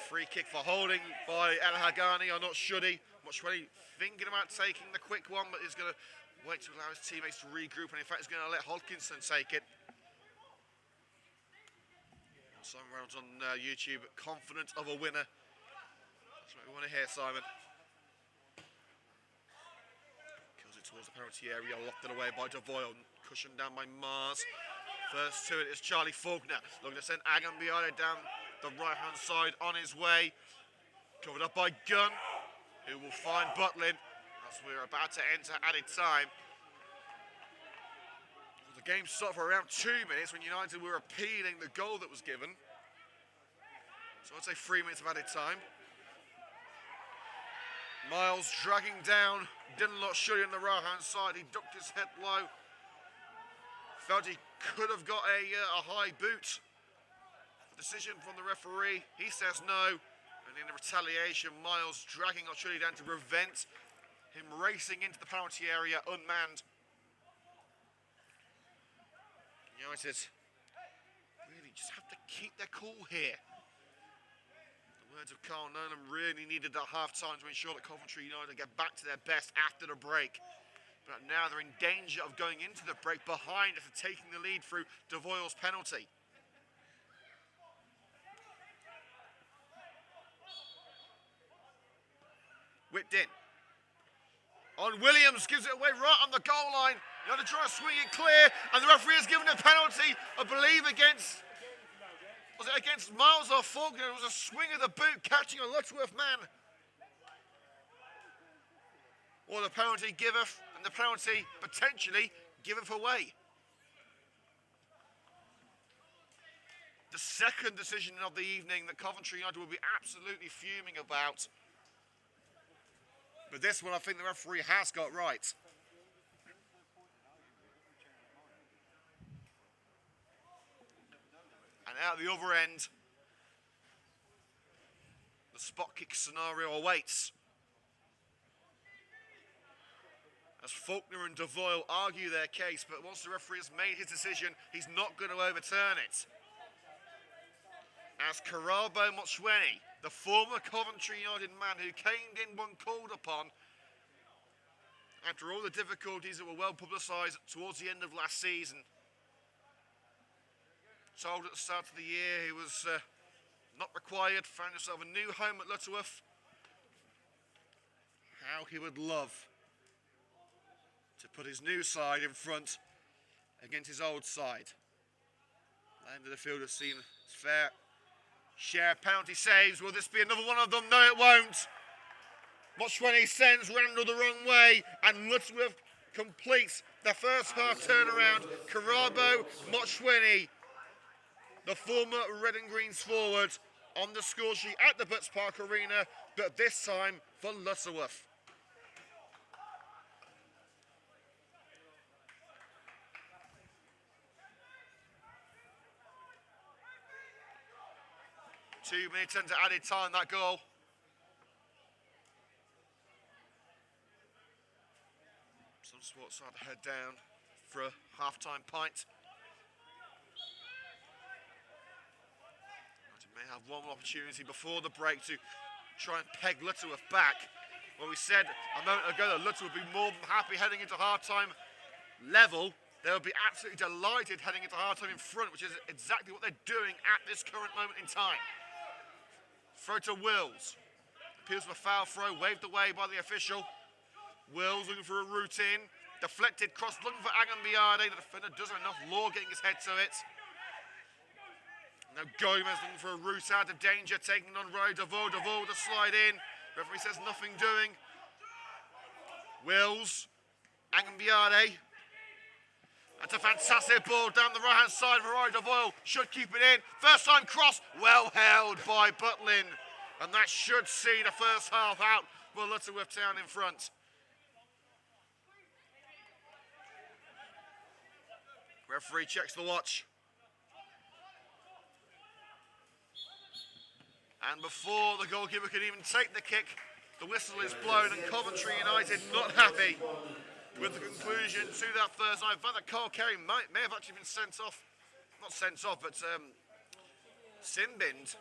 Free kick for holding by El Hagani, or not should he. Muchweni thinking about taking the quick one, but he's going to wait to allow his teammates to regroup, and in fact he's going to let Hodkinson take it. Simon Reynolds on YouTube, confident of a winner. That's what we want to hear, Simon. Kills it towards the penalty area, locked it away by Devoyle, cushioned down by Mars. First to it is Charlie Faulkner, looking to send Agambiade down the right-hand side on his way. Covered up by Gunn, who will find Butlin as we're about to enter added time. The game stopped for around 2 minutes when United were appealing the goal that was given. So I'd say 3 minutes of added time. Miles dragging down Dylan Lotshully on the right-hand side. He ducked his head low. Felt he could have got a high boot. Decision from the referee. He says no. And in the retaliation, Miles dragging Lotshully down to prevent Him racing into the penalty area unmanned. United really just have to keep their cool here. The words of Carl Nolan really needed at half-time to ensure that Coventry United get back to their best after the break. But now they're in danger of going into the break behind after taking the lead through Devoyle's penalty. Whipped in. On Williams, gives it away right on the goal line. You have to try to swing it clear, and the referee has given a penalty, I believe, against... Was it against Miles or Faulkner? It was a swing of the boot catching a Lutterworth man. Or the penalty giveth, and the penalty potentially giveth away. The second decision of the evening that Coventry United will be absolutely fuming about. But this one I think the referee has got right. And out the other end, the spot kick scenario awaits. As Faulkner and Devoyle argue their case, but once the referee has made his decision, he's not going to overturn it. As Karabo Motsweni, the former Coventry United man who came in when called upon, after all the difficulties that were well publicised towards the end of last season, told at the start of the year he was not required, found himself a new home at Lutterworth. How he would love to put his new side in front against his old side. The end of the field has seen its fair share of penalty saves. Will this be another one of them? No, it won't. Motsweni sends Randall the wrong way, and Lutterworth completes the first half turnaround. Karabo Motsweni, the former Red and Greens forward, on the score sheet at the Butts Park Arena, but this time for Lutterworth. Two minutes into added time, that goal. Some sports side to head down for a half-time pint. United may have one opportunity before the break to try and peg Lutterworth back. Well, we said a moment ago that Lutterworth would be more than happy heading into half-time level. They'll be absolutely delighted heading into half-time in front, which is exactly what they're doing at this current moment in time. Throw to Wills. Appeals for a foul throw, waved away by the official. Wills looking for a route in. Deflected cross, looking for Agambiade. The defender doesn't have enough law getting his head to it. Now Gomez looking for a route out of danger, taking on Roy Devoyle. Devoyle to slide in. Referee says nothing doing. Wills. Agambiade. That's a fantastic ball down the right-hand side for Roy Devoyle. Should keep it in. First time cross, well held by Butlin. And that should see the first half out for Lutterworth Town in front. Referee checks the watch. And before the goalkeeper can even take the kick, the whistle is blown, and Coventry United not happy with the conclusion to that first half. In fact, that Carl Carey may have actually been sent off. Not sent off, but sin-binned.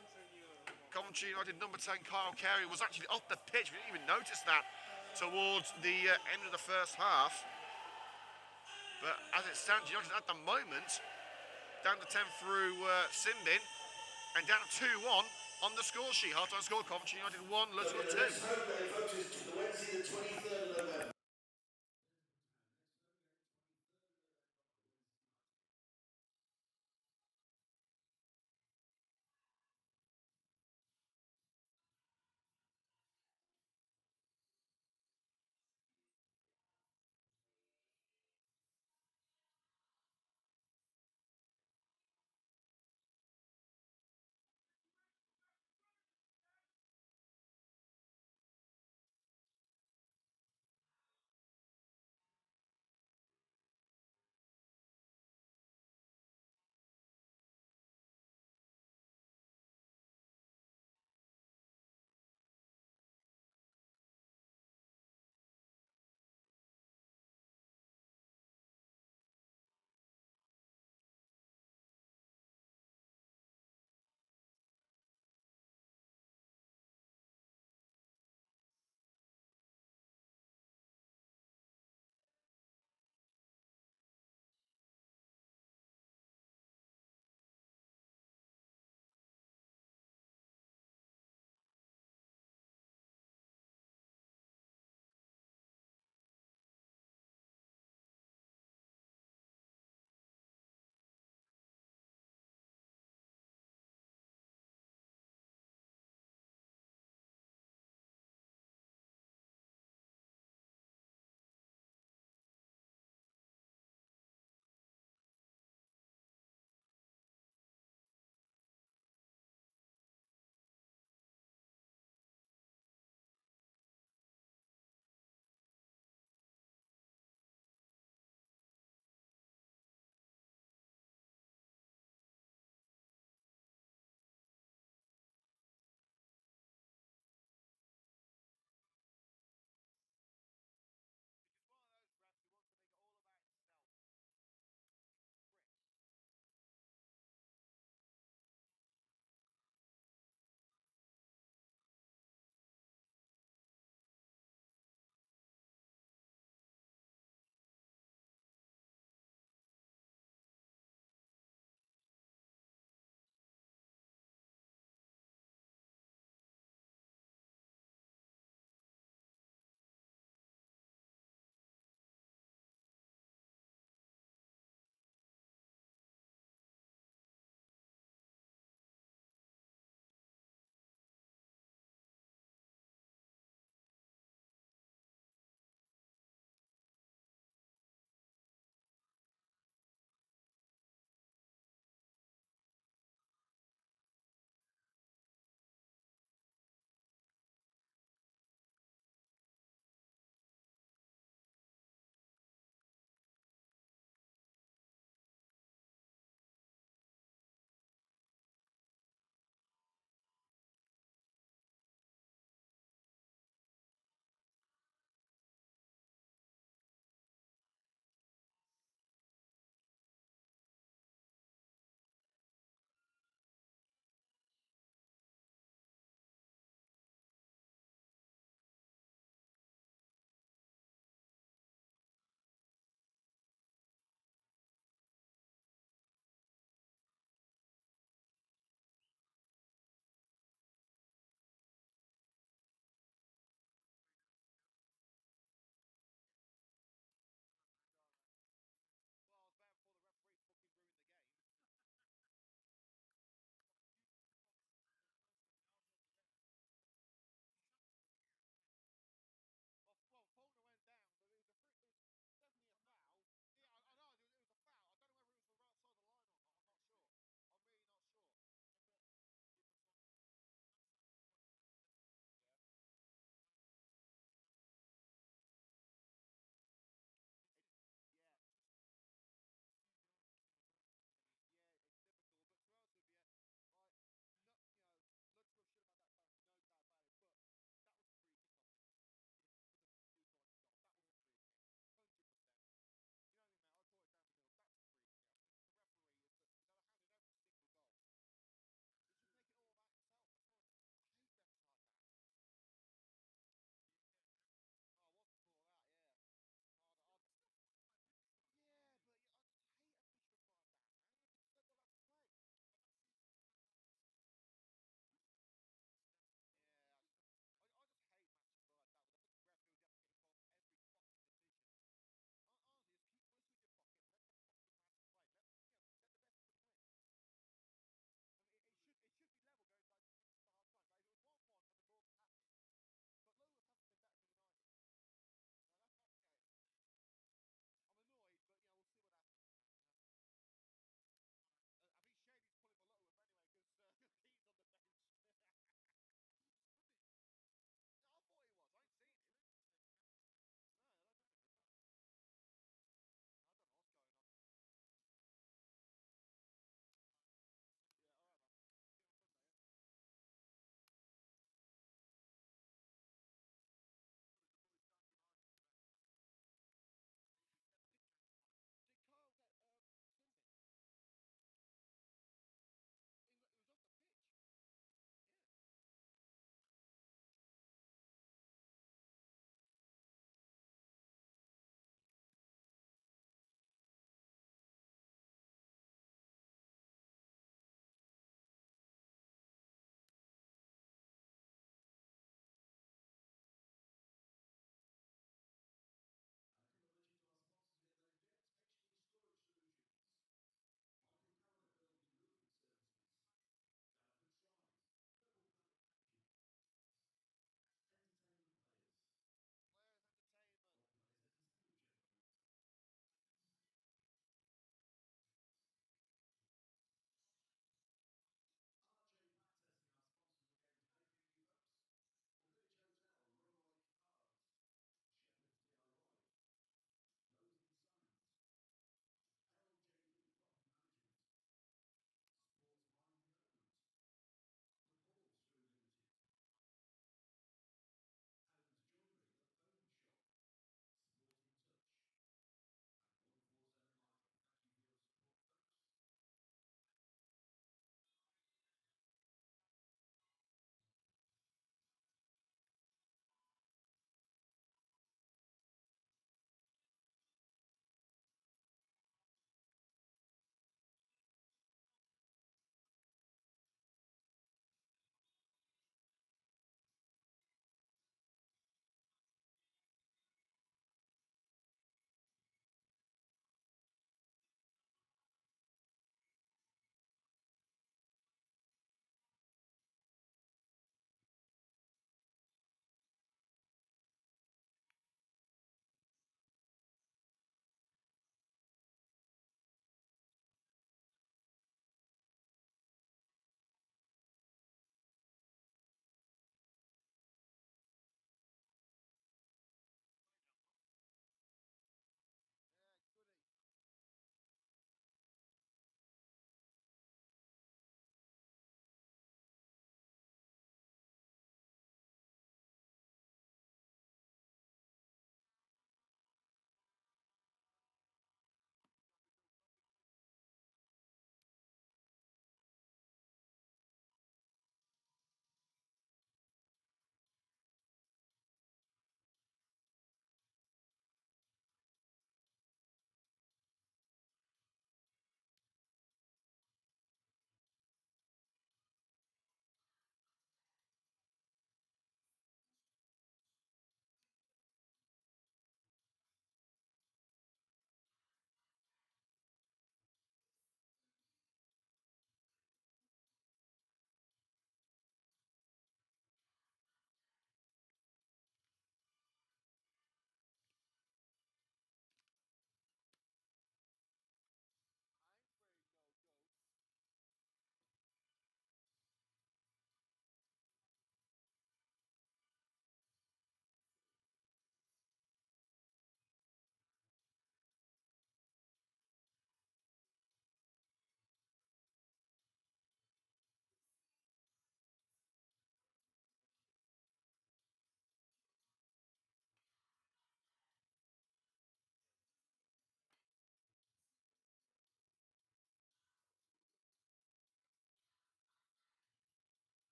Coventry United number 10, Carl Carey, was actually off the pitch. We didn't even notice that towards the end of the first half. But as it stands, United at the moment, down to 10 through sin-bin, and down to 2-1 on the score sheet. Half-time score, Coventry United 1, Lutterworth 2.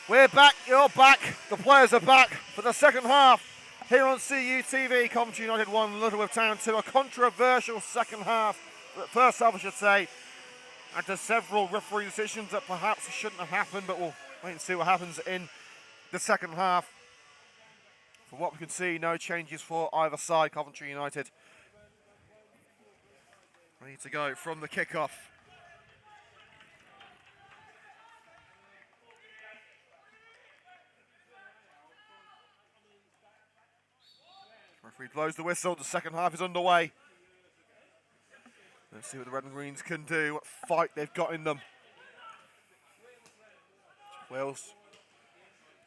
We're back, you're back, the players are back for the second half here on CUTV. Coventry United 1, Lutterworth Town 2. A controversial second half, first half I should say, after several referee decisions that perhaps shouldn't have happened, but we'll wait and see what happens in the second half. From what we can see, no changes for either side. Coventry United ready to go from the kickoff. Referee blows the whistle, the second half is underway. Let's see what the Red and Greens can do, what fight they've got in them. Wales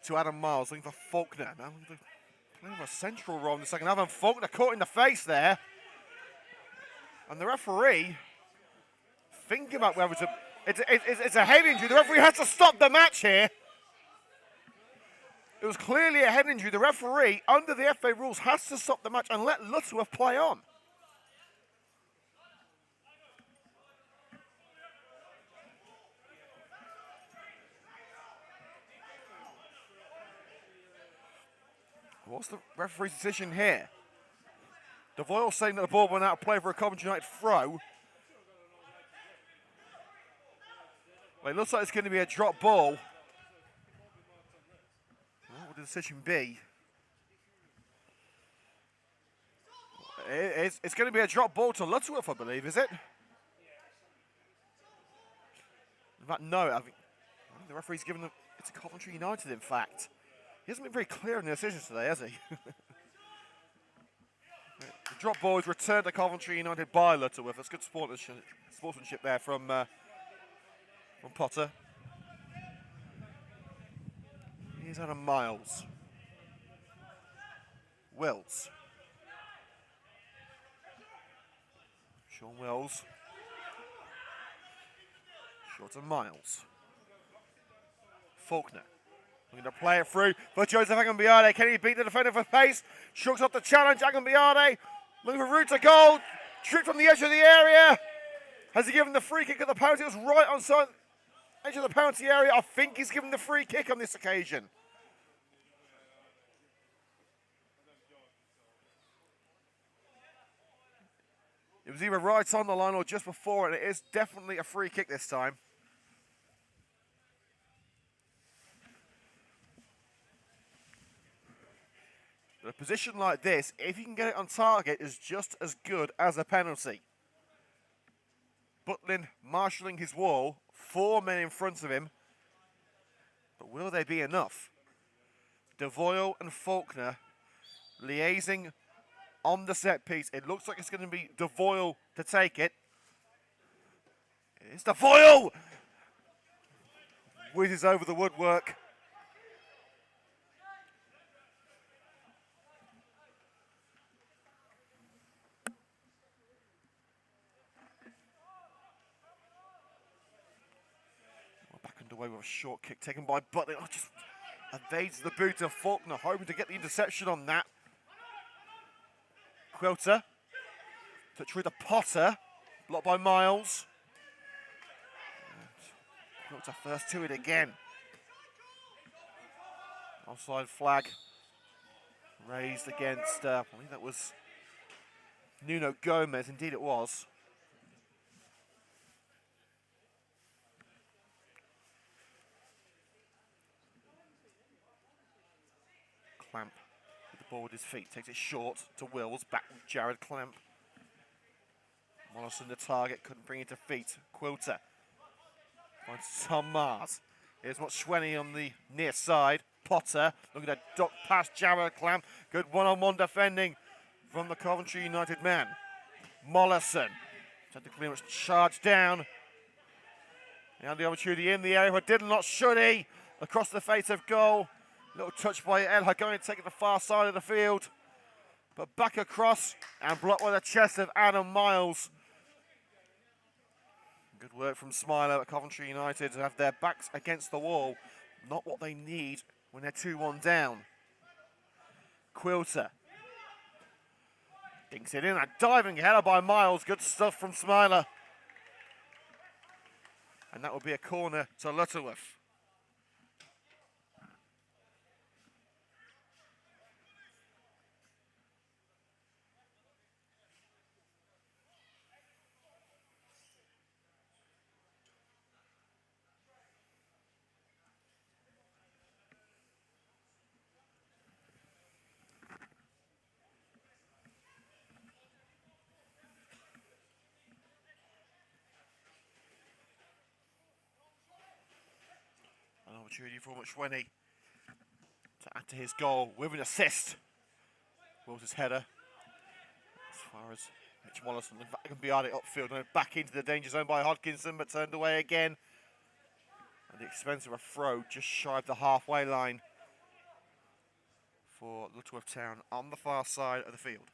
to Adam Miles, looking for Faulkner. Now playing a central role in the second half, and Faulkner caught in the face there. And the referee, thinking about whether it's a head injury. The referee has to stop the match here. It was clearly a head injury. The referee, under the FA rules, has to stop the match and let Lutterworth play on. What's the referee's decision here? Devoyle saying that the ball went out of play for a Coventry United throw. Well, it looks like it's going to be a drop ball. What would the decision be? It's going to be a drop ball to Lutterworth, I believe, is it? In fact, no. I think the referee's given it's a Coventry United, in fact. He hasn't been very clear in the decisions today, has he? The drop ball is returned to Coventry United by Lutterworth. That's good sportsmanship there from Potter. Here's Adam Miles. Wills. Sean Wills. Short to Miles. Faulkner. Looking to play it through for Joseph Agambiade. Can he beat the defender for pace? Shrugs off the challenge. Agambiade looking for route to goal. Trick from the edge of the area. Has he given the free kick at the penalty? It was right on side edge of the penalty area. I think he's given the free kick on this occasion. It was either right on the line or just before, and it is definitely a free kick this time. But a position like this, if you can get it on target, is just as good as a penalty. Butlin marshalling his wall, 4 men in front of him. But will they be enough? Devoyle and Faulkner liaising on the set piece. It looks like it's going to be Devoyle to take it. It's Devoyle! Whizzes over the woodwork. Back underway with a short kick taken by Butlin. Oh, just evades the boot of Faulkner, hoping to get the interception on that. Quilter, touch through to Potter, blocked by Miles. And Quilter first to it again. Offside flag raised against, I think that was Nuno Gomez, indeed it was. Clamp. The ball with his feet, takes it short to Wills, back with Jared Clamp. Mollison the target, couldn't bring it to feet. Quilter finds Tom Mars. Here's what Schwenny on the near side. Potter looking to duck past Jared Clamp. Good one-on-one defending from the Coventry United man. Mollison technically much charged down. He had the opportunity in the area, but did not should he. Across the face of goal. Little touch by El Hagani, taking the far side of the field. But back across and blocked by the chest of Adam Miles. Good work from Smiler at Coventry United to have their backs against the wall. Not what they need when they're 2-1 down. Quilter. Dinks it in, a diving header by Miles. Good stuff from Smiler. And that will be a corner to Lutterworth. opportunity for Motschweni to add to his goal with an assist. Wills' header. As far as Mitch Mollison can be at it upfield and back into the danger zone by Hodkinson, but turned away again. At the expense of a throw just shy of the halfway line for Lutterworth Town on the far side of the field.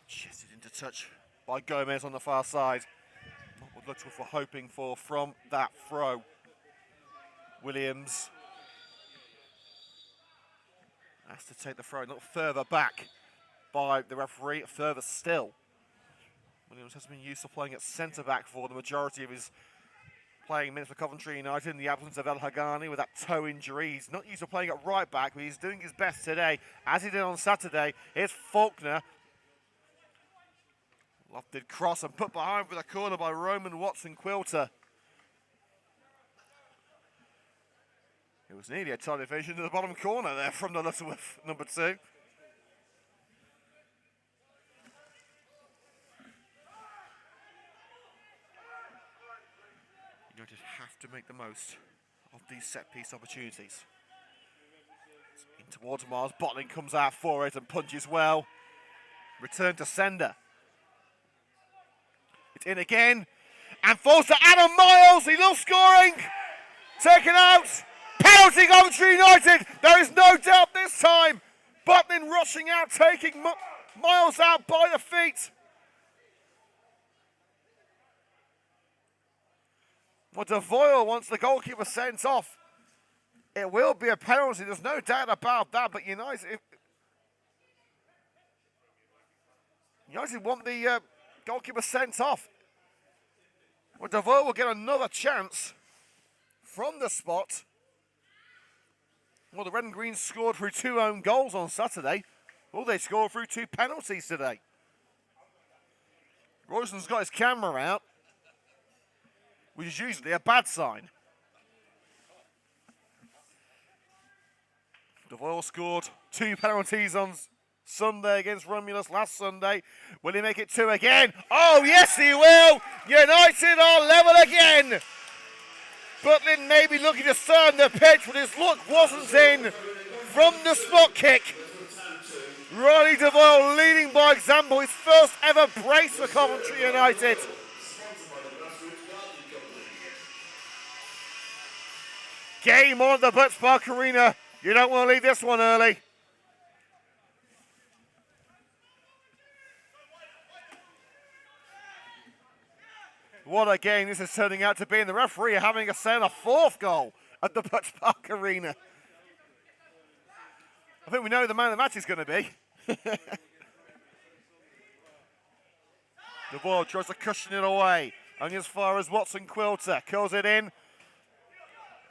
Chested into touch by Gomez on the far side. Not what Lutterworth were hoping for from that throw. Williams has to take the throw a little further back by the referee, further still. Williams has been used to playing at centre-back for the majority of his playing minutes for Coventry United in the absence of El Hagani with that toe injury. He's not used to playing at right-back, but he's doing his best today, as he did on Saturday. Here's Faulkner. Lofted cross and put behind for the corner by Roman Watson-Quilter. It was nearly a tidy finish into the bottom corner there from the Lutterworth number 2. United have to make the most of these set-piece opportunities. In towards Miles, Botling comes out for it and punches well. Return to sender. It's in again, and falls to Adam Miles. He loves scoring. Taken out. Penalty Coventry United. There is no doubt this time. Botling rushing out, taking Miles out by the feet. Well, Devoyle wants the goalkeeper sent off. It will be a penalty. There's no doubt about that. But United want the goalkeeper sent off. Well, Devoyle will get another chance from the spot. Well, the Red and Green scored through 2 own goals on Saturday. Well, they scored through 2 penalties today. Royston's got his camera out, which is usually a bad sign. Devoyle scored 2 penalties on Sunday against Romulus last Sunday. Will he make it 2 again? Oh, yes, he will. United are level again. Butlin may be looking to turn the pitch, but his luck wasn't in from the spot kick. Riley Devoyle leading by example, his first ever brace for Coventry United. Game on at the Butts Park Arena. You don't want to leave this one early. What a game this is turning out to be, and the referee having a say on a 4th goal at the Butts Park Arena. I think we know who the man of the match is going to be. The ball tries to cushion it away, only as far as Watson-Quilter curls it in.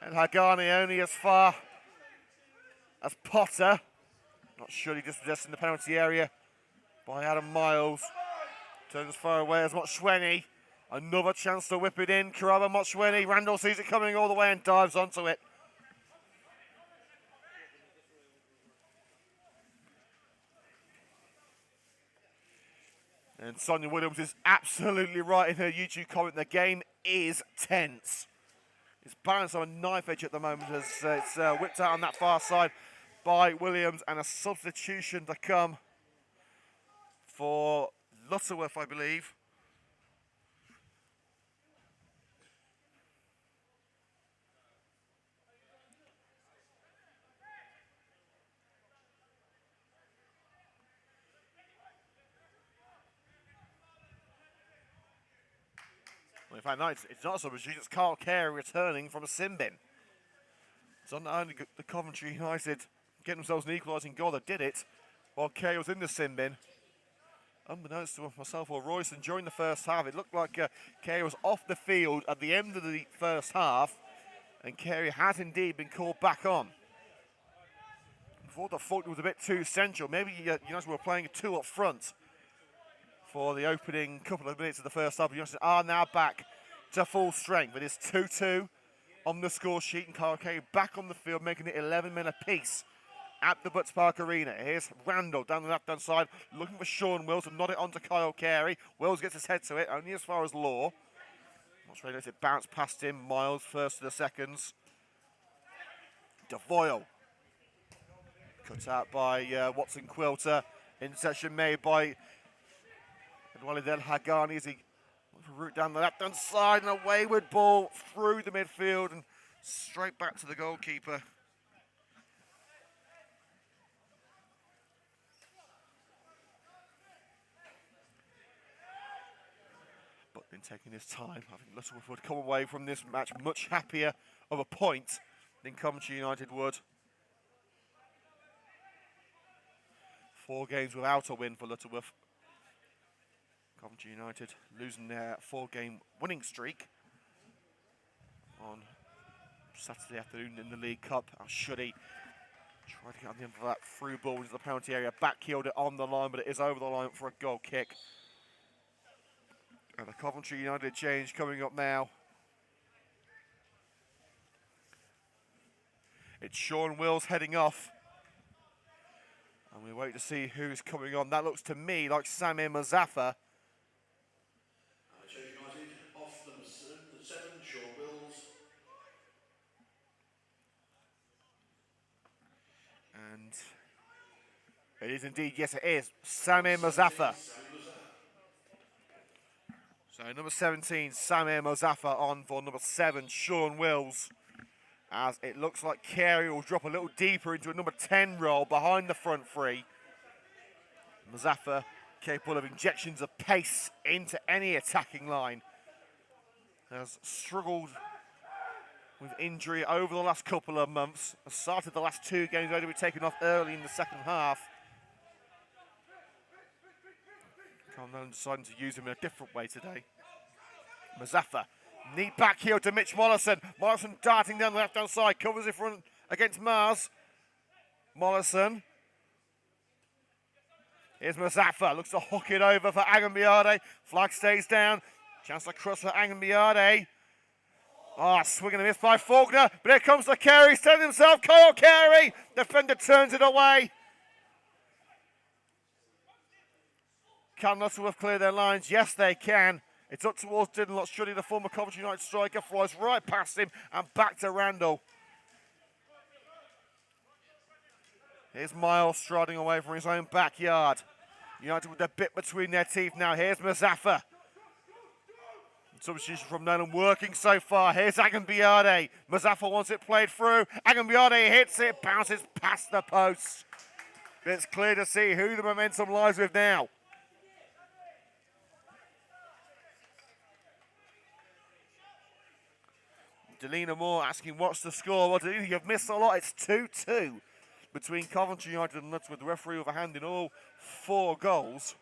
And Hagani only as far as Potter. Not sure he dispossessed in the penalty area by Adam Miles. Turns as far away as Motschweni. Another chance to whip it in. Karaba Motschweni. Randall sees it coming all the way and dives onto it. And Sonia Williams is absolutely right in her YouTube comment. The game is tense. It's balanced on a knife edge at the moment as it's whipped out on that far side by Williams, and a substitution to come for Lutterworth, I believe. Well, in fact, no, it's not a substitution, it's Carl Carey returning from a sin bin. So not only the Coventry United getting themselves an equalising goal that did it, while Carey was in the sin bin. Unbeknownst to myself or Royston, during the first half, it looked like Carey was off the field at the end of the first half, and Carey has indeed been called back on. I thought the fault was a bit too central. Maybe United were playing 2 up front for the opening couple of minutes of the first half. United are now back to full strength. It is 2-2 on the score sheet, and Carl Carey back on the field, making it 11 men apiece at the Butts Park Arena. Here's Randall down the left-hand side, looking for Sean Wills to nod it onto Kyle Carey. Wills gets his head to it, only as far as Law. Not really let it bounce past him. Miles first to the seconds. DeVoyle. Cut out by Watson Quilter. Interception made by Walid El Hagani as he route down the left-hand side, and a wayward ball through the midfield and straight back to the goalkeeper. But been taking his time. I think Lutterworth would come away from this match much happier of a point than Coventry United would. 4 games without a win for Lutterworth. Coventry United losing their 4-game winning streak on Saturday afternoon in the League Cup. How should he try to get on the end of that through ball into the penalty area? Backheeled it on the line, but it is over the line for a goal kick. And the Coventry United change coming up now. It's Sean Wills heading off. And we wait to see who's coming on. That looks to me like Samir Mazaffa. And it is indeed, yes it is, Samir Mazaffa. So number 17, Samir Mazaffa on for number 7, Sean Wills. As it looks like Carey will drop a little deeper into a number 10 role behind the front three. Mazaffa capable of injections of pace into any attacking line. Has struggled with injury over the last couple of months. Has started the last 2 games, only been taken off early in the second half. Carl deciding to use him in a different way today. Mazaffa, neat back heel to Mitch Mollison. Mollison darting down the left-hand side, covers in front against Mars. Mollison. Here's Mazaffa, looks to hook it over for Agambiade. Flag stays down. Chance to cross for Agambiade. Swing and a miss by Faulkner, but here comes the Carey, standing himself, Kyle Carey. Defender turns it away. Can Lutterworth clear their lines? Yes, they can. It's up towards Dylan Lotstruddy, the former Coventry United striker, flies right past him and back to Randall. Here's Miles striding away from his own backyard. United with their bit between their teeth now. Here's Mazaffa. Substitution from Nolan working so far. Here's Agambiade. Mazaffa wants it played through. Agambiade hits it, bounces past the post. It's clear to see who the momentum lies with now. Delina Moore asking what's the score. Well, Delina, you've missed a lot. It's 2-2 between Coventry United and Lutterworth, the referee with a hand in all 4 goals.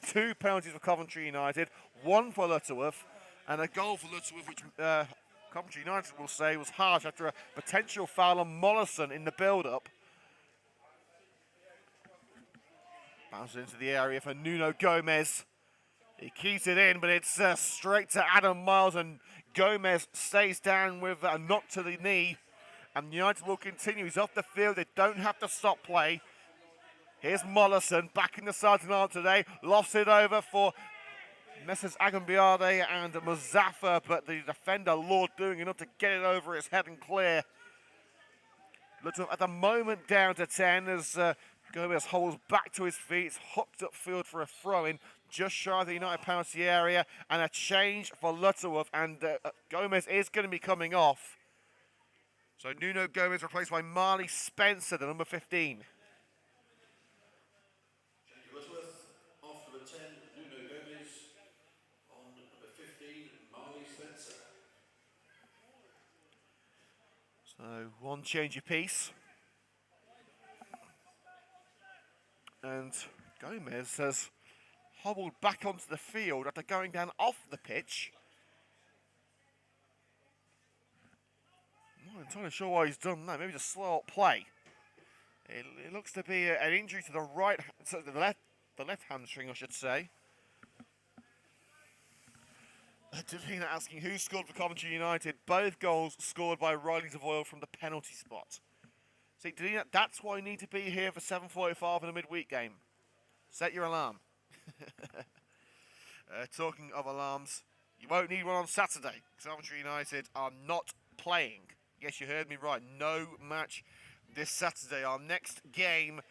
2 penalties for Coventry United, 1 for Lutterworth, and a goal for Lutterworth, which Coventry United will say was harsh after a potential foul on Mollison in the build-up. Bounces into the area for Nuno Gomez. He keeps it in, but it's straight to Adam Miles, and Gomez stays down with a knock to the knee. And United will continue. He's off the field. They don't have to stop play. Here's Mollison back in the starting lineup today. Lofts it over for Messrs. Agambiade and Mazaffa, but the defender, Lord, doing enough to get it over his head and clear. Looks at the moment down to 10 as Gomez holds back to his feet. It's hooked upfield for a throw-in just shy of the United penalty area, and a change for Lutterworth, and Gomez is going to be coming off. So Nuno Gomez replaced by Marley Spencer, the number 15. Lutterworth off number 10, Nuno Gomez. On number 15, Marley Spencer. So 1 change apiece. And Gomez has hobbled back onto the field after going down off the pitch. I'm not entirely sure why he's done that. Maybe just slow up play. It looks to be an injury to the right, so the left hamstring, I should say. Davina asking who scored for Coventry United. Both goals scored by Riley DeVoyle from the penalty spot. See, that's why you need to be here for 7:45 in a midweek game. Set your alarm. Talking of alarms, you won't need one on Saturday. Coventry United are not playing. Yes, you heard me right. No match this Saturday. Our next game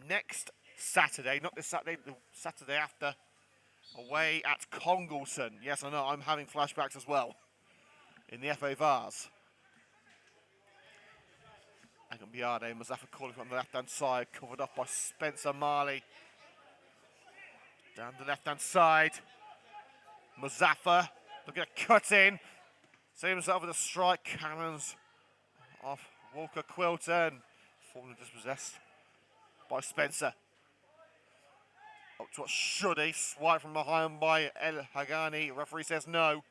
next Saturday, not this Saturday, the Saturday after, away at Congleton. Yes, I know, I'm having flashbacks as well in the FA Vars. Agambiade, Mazaffa calling from the left-hand side, covered up by Spencer Marley. Down the left-hand side, Mazaffa looking to cut in. See himself with a strike, cannons off Walker Quilton. Fallen dispossessed by Spencer. Up to a should swipe from behind by El Hagani. Referee says no.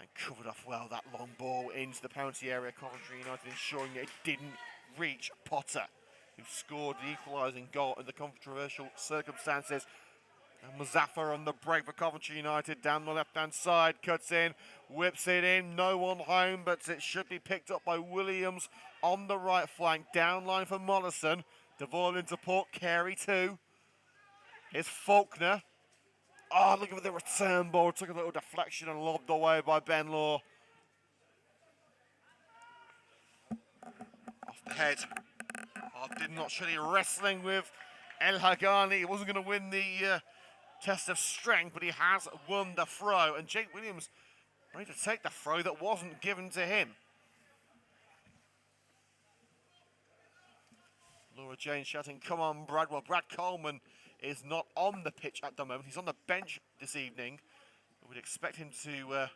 And covered off well that long ball into the penalty area. Coventry United ensuring it didn't reach Potter, who scored the equalising goal in the controversial circumstances. And Mazaffa on the break for Coventry United down the left-hand side, cuts in, whips it in, no one home, but it should be picked up by Williams on the right flank, down line for Mollison. Devoyle into Port Carey too. Here's Faulkner. Oh, look at the return ball, took a little deflection and lobbed away by Ben Law. Off the head. Oh, did not show any wrestling with El Hagani. He wasn't going to win the test of strength, but he has won the throw. And Jake Williams ready to take the throw that wasn't given to him. Laura Jane shouting, "Come on, Brad." Well, Brad Coleman is not on the pitch at the moment. He's on the bench this evening. We'd expect him to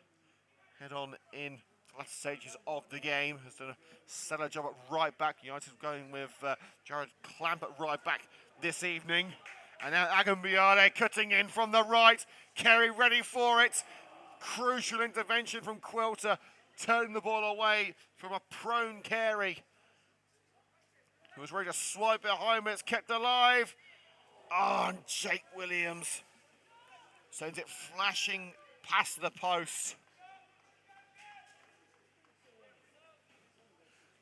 head on in the last stages of the game. Has done a stellar job at right back. United going with Jared Clamp at right back this evening. And now Agambiade cutting in from the right. Kerry ready for it. Crucial intervention from Quilter, turning the ball away from a prone Carey, who was ready to swipe behind, but it's kept alive. Oh, and Jake Williams sends it flashing past the post.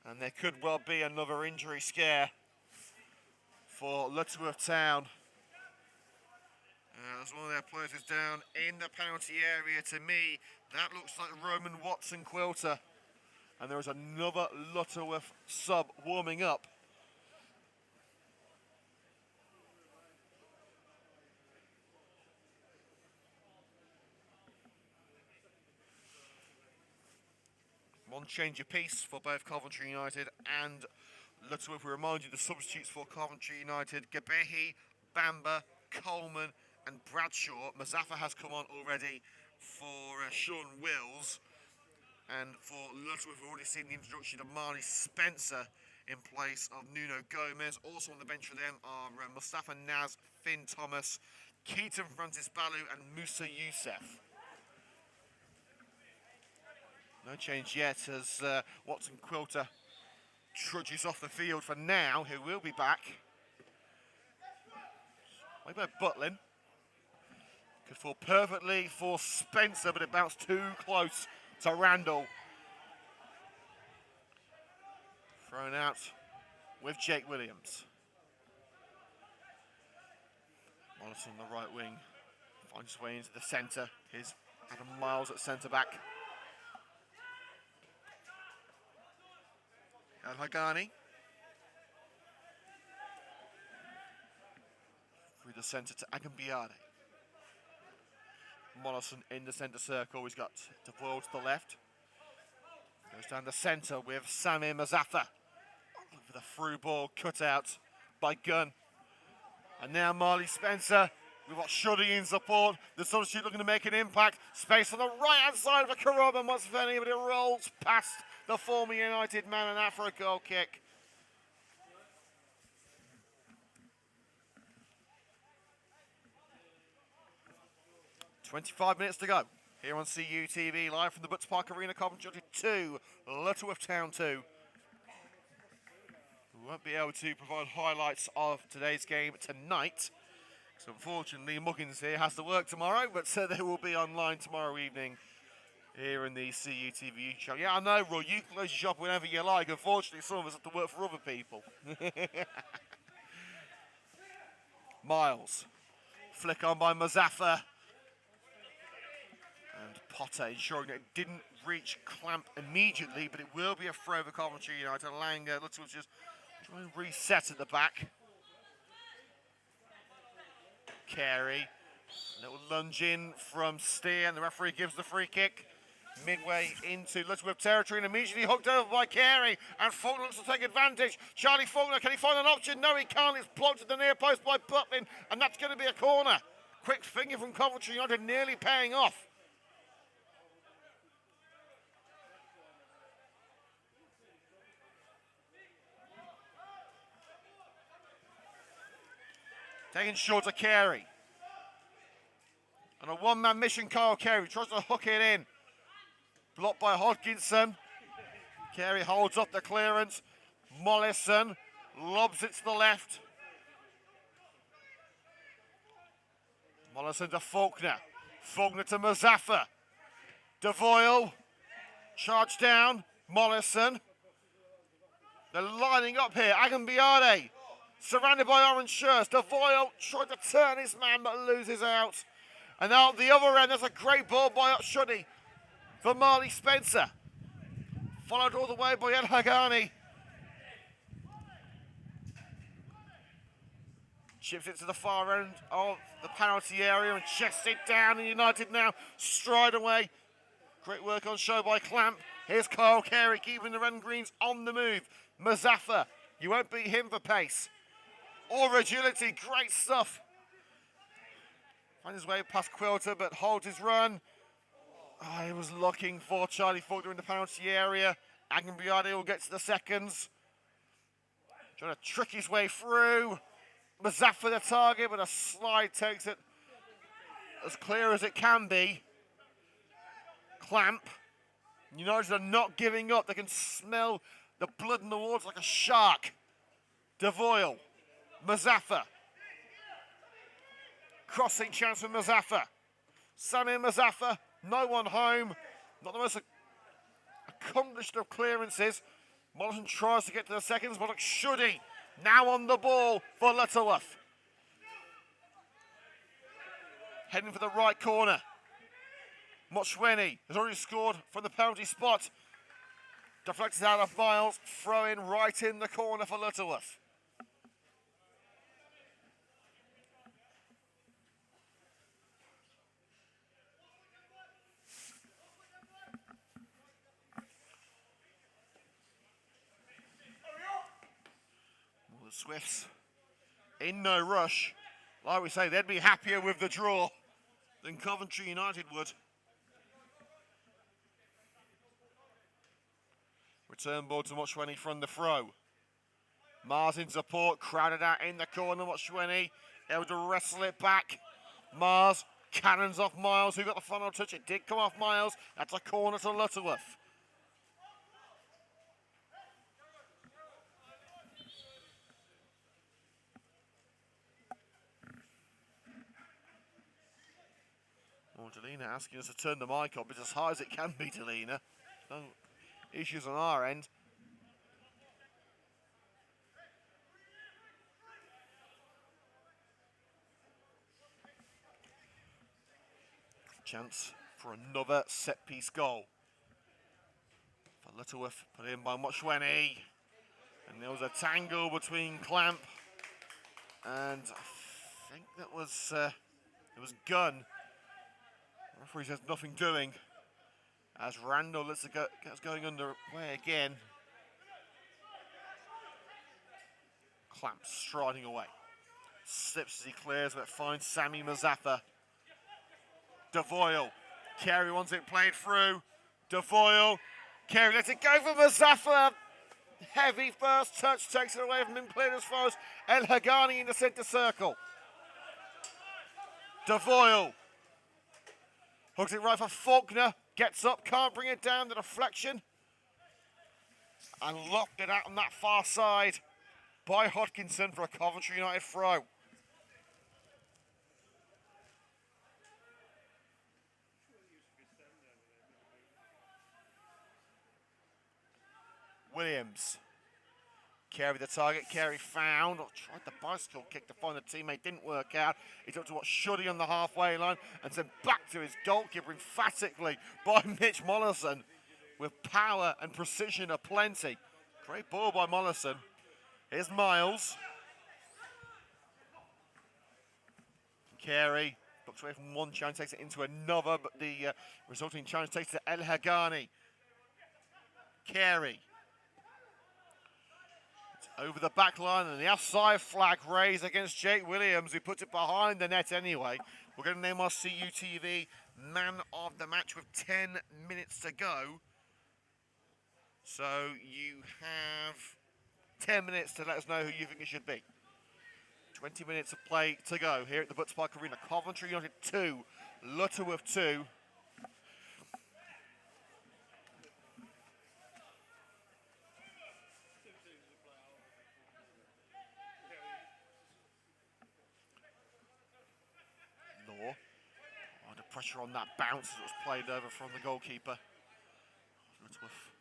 And there could well be another injury scare for Lutterworth Town. As one of their players is down in the penalty area, to me, that looks like Roman Watson Quilter. And there is another Lutterworth sub warming up. One change apiece for both Coventry United and Lutterworth. We remind you the substitutes for Coventry United: Gabehi, Bamba, Coleman and Bradshaw. Mazaffa has come on already for Sean Wills. And for Lutterworth, we've already seen the introduction of Marley Spencer in place of Nuno Gomez. Also on the bench for them are Mustafa Naz, Finn Thomas, Keaton Francis Balu and Musa Youssef. No change yet as Watson Quilter trudges off the field for now. He will be back. Way by Butlin. Could fall perfectly for Spencer, but it bounced too close to Randall. Thrown out with Jake Williams. Morrison on the right wing. Finds his way into the centre. Here's Adam Miles at centre back. El Hagani. Through the centre to Agambiade. Morrison in the centre circle. He's got Devoyle to the left. Goes down the centre with Samir Mazaffa. With a through ball cut out by Gunn. And now Marley Spencer. We've got Shuddy in support. The substitute looking to make an impact. Space on the right-hand side for Karoba Musveni, but it rolls past the former United man and out for a goal kick. "25 minutes to go here on CUTV, live from the Butts Park Arena, Coventry 2, Lutterworth Town 2. We won't be able to provide highlights of today's game tonight, so unfortunately Muggins here has to work tomorrow, but they will be online tomorrow evening here in the CUTV show. Yeah, I know, Roy, you can close your shop whenever you like. Unfortunately, some of us have to work for other people. Miles. Flick on by Mazaffa. And Potter ensuring that it didn't reach Clamp immediately, but it will be a throw for Coventry United. Allowing Lutterworth just try and reset at the back. Carey. Little lunge in from Steer, and the referee gives the free kick. Midway into Lutterworth territory and immediately hooked over by Carey, and Faulkner looks to take advantage. Charlie Faulkner, can he find an option? No, he can't. It's blocked at the near post by Butlin, and that's going to be a corner. Quick finger from Coventry United, nearly paying off. Taking short to Carey. And a one-man mission, Kyle Carey tries to hook it in. Blocked by Hodkinson. Carey holds up the clearance. Mollison lobs it to the left. Mollison to Faulkner. Faulkner to Mazaffa. Devoyle. Charge down. Mollison. They're lining up here. Agambiade. Surrounded by orange shirts. Devoyle tried to turn his man but loses out. And now at the other end, there's a great ball by Upshuddy for Marley Spencer. Followed all the way by El Hagani. Chips it to the far end of the penalty area and chests it down. And United now stride away. Great work on show by Clamp. Here's Kyle Carey keeping the red and greens on the move. Mazaffa, you won't beat him for pace or agility. Great stuff. Finds his way past Quilter, but holds his run. Oh, he was looking for Charlie Faulkner in the penalty area. Agambiade will get to the seconds. Trying to trick his way through. Mazaffa the target, but a slide takes it as clear as it can be. Clamp. United are not giving up. They can smell the blood in the water like a shark. Devoyle. Mazaffa. Crossing chance for Mazaffa. Samir Mazaffa, no one home. Not the most accomplished of clearances. Mollison tries to get to the seconds, but should he? Now on the ball for Lutterworth. Heading for the right corner. Mochweni has already scored from the penalty spot. Deflected out of Miles, throwing right in the corner for Lutterworth. The Swifts in no rush. Like we say, they'd be happier with the draw than Coventry United would. Return ball to Mochweni from the throw. Mars in support, crowded out in the corner. Mochweni able to wrestle it back. Mars cannons off Miles, who got the final touch. It did come off Miles. That's a corner to Lutterworth. Oh, Delina asking us to turn the mic up. It's as high as it can be, Delina. No issues on our end. Chance for another set-piece goal. For Lutterworth, put in by Mochweni. And there was a tangle between Clamp and I think that was it was Gunn. The referee says nothing doing as Randall lets it go, gets going underway again. Clamp striding away. Slips as he clears, but finds Sammy Mazaffa. Devoyle. Carey wants it played through. Devoyle. Carey lets it go for Mazaffa. Heavy first touch takes it away from him, played as far as El Hagani in the centre circle. Devoyle. Hooks it right for Faulkner. Gets up, can't bring it down, the deflection. And locked it out on that far side by Hodkinson for a Coventry United throw. Williams. Carey the target, Carey found, tried the bicycle kick to find a teammate, didn't work out. He's up to what Shuddy on the halfway line and sent back to his goalkeeper emphatically by Mitch Mollison with power and precision aplenty. Great ball by Mollison. Here's Miles. Carey books away from one chance, takes it into another, but the resulting chance takes it to El Hagani. Carey. Over the back line and the offside flag raised against Jake Williams, who puts it behind the net anyway. We're going to name our CUTV man of the match with 10 minutes to go. So you have 10 minutes to let us know who you think it should be. 20 minutes of play to go here at the Butts Park Arena. Coventry United 2, Lutterworth 2. Under pressure on that bounce that was played over from the goalkeeper. Lutterworth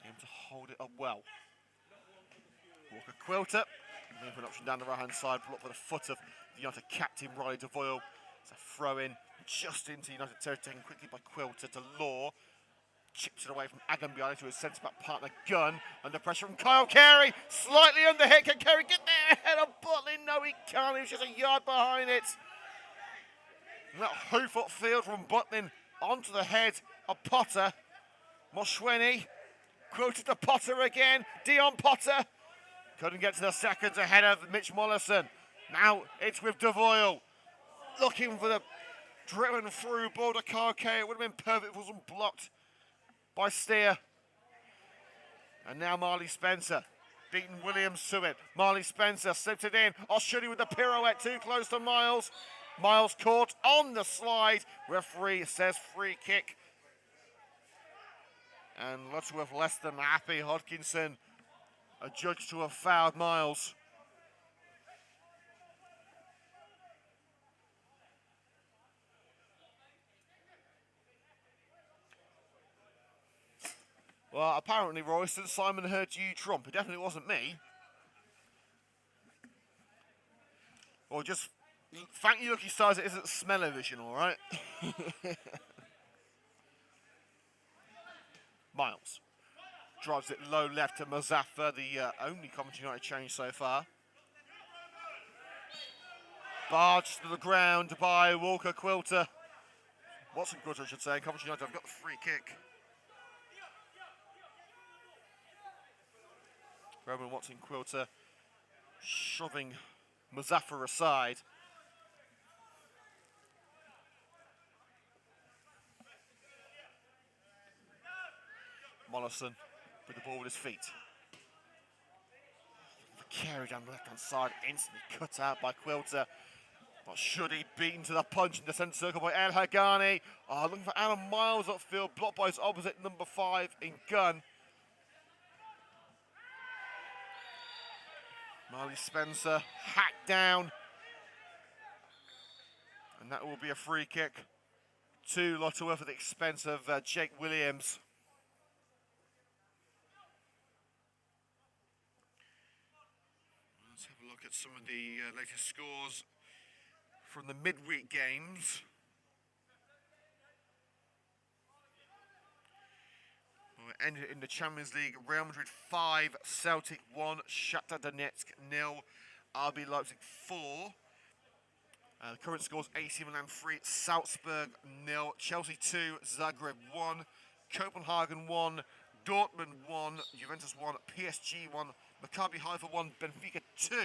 aim to hold it up well. Walker Quilter, moving option down the right hand side, blocked by the foot of the United captain Riley Devoyle. It's a throw in just into United territory, taken quickly by Quilter to Law. Chips it away from Agambiani to his centre back partner Gunn. Under pressure from Kyle Carey, slightly under hit. Can Carey get there ahead of Butlin? No, he can't. He was just a yard behind it. And that hoof-up field from Butlin onto the head of Potter. Moshweni quoted to Potter again. Dion Potter couldn't get to the seconds ahead of Mitch Mollison. Now it's with Devoyle looking for the driven through ball to Kyle Carey. It would have been perfect if it wasn't blocked by Steer. And now Marley Spencer beating Williams to it. Marley Spencer slipped it in. O'Shuddy with the pirouette, too close to Miles. Miles caught on the slide. Referee says free kick. And Lutterworth less than happy. Hodkinson adjudged to have fouled Miles. Well, apparently, Royston, Simon heard you trump. It definitely wasn't me. Or just thank you, lucky stars, it isn't smell-o-vision, all right? Miles drives it low left to Mazaffa, the only Coventry United change so far. Barged to the ground by Walker Quilter. Watson Quilter, I should say. Coventry United have got the free kick. Roman Watson Quilter shoving Mazaffa aside. Mollison with the ball with his feet. Carry down the left-hand side, instantly cut out by Quilter. But should he beaten to the punch in the centre circle by El Hagani? Looking for Alan Miles upfield, blocked by his opposite number 5 in Gunn. Marley Spencer hacked down. And that will be a free kick to Lutterworth at the expense of Jake Williams. Let's have a look at some of the latest scores from the midweek games. We ended in the Champions League. Real Madrid 5, Celtic 1, Shakhtar Donetsk 0, RB Leipzig 4. The current scores: AC Milan 3, Salzburg 0, Chelsea 2, Zagreb 1, Copenhagen 1, Dortmund 1, Juventus 1, PSG 1, Maccabi Haifa 1, Benfica 2,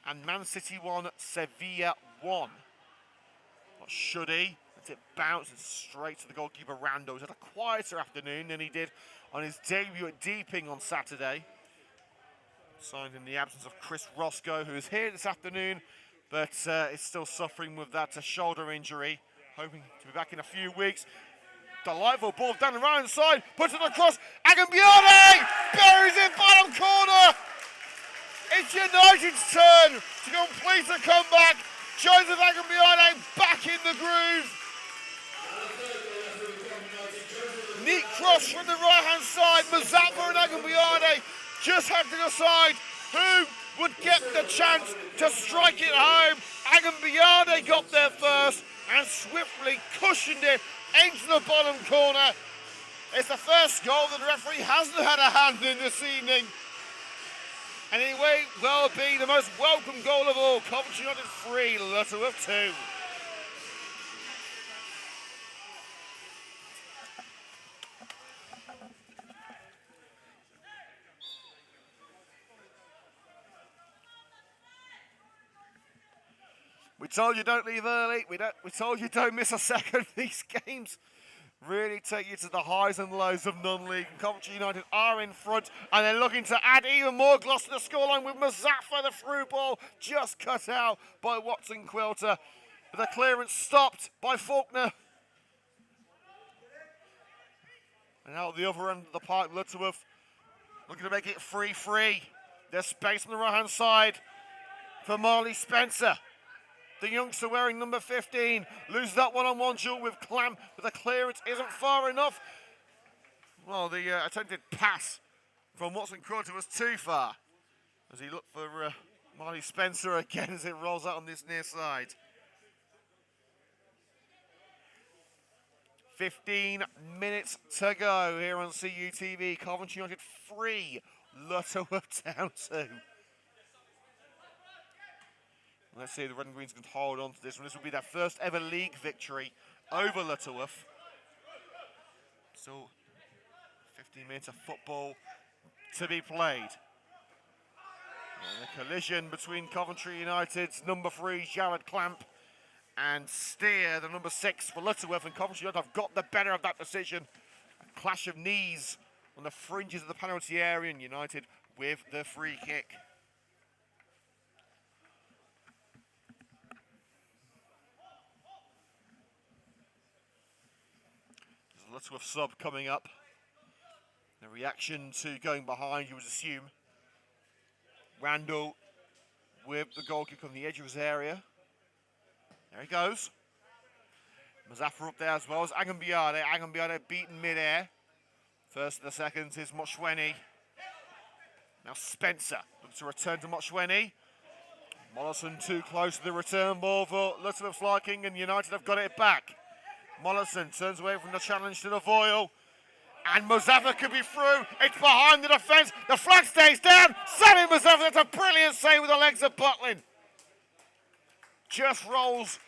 and Man City 1, Sevilla 1. What should he? It bounces straight to the goalkeeper Rando. He's had a quieter afternoon than he did on his debut at Deeping on Saturday. Signed in the absence of Chris Roscoe, who is here this afternoon, but is still suffering with that shoulder injury. Hoping to be back in a few weeks. Delightful ball down the right side, puts it across. Agambiani buries it, bottom corner. It's United's turn to complete the comeback. Joseph Agambiani back in the groove. Neat cross lost from the right-hand side. Mazatva and Agambiade just had to decide who would get the chance to strike it home. Agambiade got there first and swiftly cushioned it into the bottom corner. It's the first goal that the referee hasn't had a hand in this evening. And it may well be the most welcome goal of all. Coventry United 3, Lutterworth 2. We told you don't leave early. We told you don't miss a second. These games really take you to the highs and lows of non-league. Coventry United are in front, and they're looking to add even more gloss to the scoreline with Mazatva, the through ball, just cut out by Watson Quilter. The clearance stopped by Faulkner. And out the other end of the park, Lutterworth looking to make it 3-3. There's space on the right-hand side for Marley Spencer. The youngster wearing number 15 loses that one-on-one duel with Clamp, but the clearance isn't far enough. Well, the attempted pass from Watson Quilter was too far as he looked for Marley Spencer again as it rolls out on this near side. 15 minutes to go here on CUTV. Coventry United 3, Lutterworth Town 2. Let's see if the Red and Greens can hold on to this one. This will be their first ever league victory over Lutterworth. Still 15 minutes of football to be played. And a collision between Coventry United's number 3, Jared Clamp, and Steer, the number 6 for Lutterworth. And Coventry United have got the better of that decision. A clash of knees on the fringes of the penalty area, and United with the free kick. Lutterworth sub coming up. The reaction to going behind, you would assume. Randall with the goal kick on the edge of his area. There he goes. Mazatva up there as well as Agambiade. Agambiade beaten mid-air. First and the second is Moshweni. Now Spencer looks to return to Moshweni. Mollison too close to the return ball for Lutterworth's liking, and United have got it back. Mollison turns away from the challenge to the Voyle. And Mazatva could be through. It's behind the defence. The flag stays down. Sammy Mazatva, that's a brilliant save with the legs of Butlin. Just rolls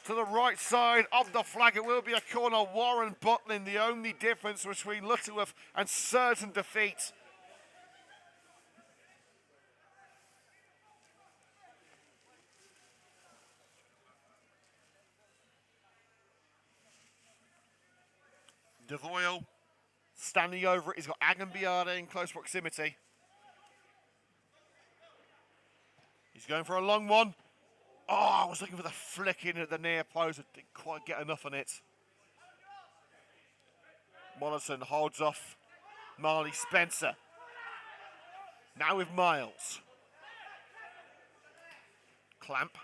to the right side of the flag. It will be a corner. Warren Butlin, the only difference between Lutterworth and certain defeat. De Voyle standing over it. He's got Agambiade in close proximity. He's going for a long one. Oh, I was looking for the flick in at the near post. I didn't quite get enough on it. Mollison holds off Marley Spencer. Now with Miles. Clamp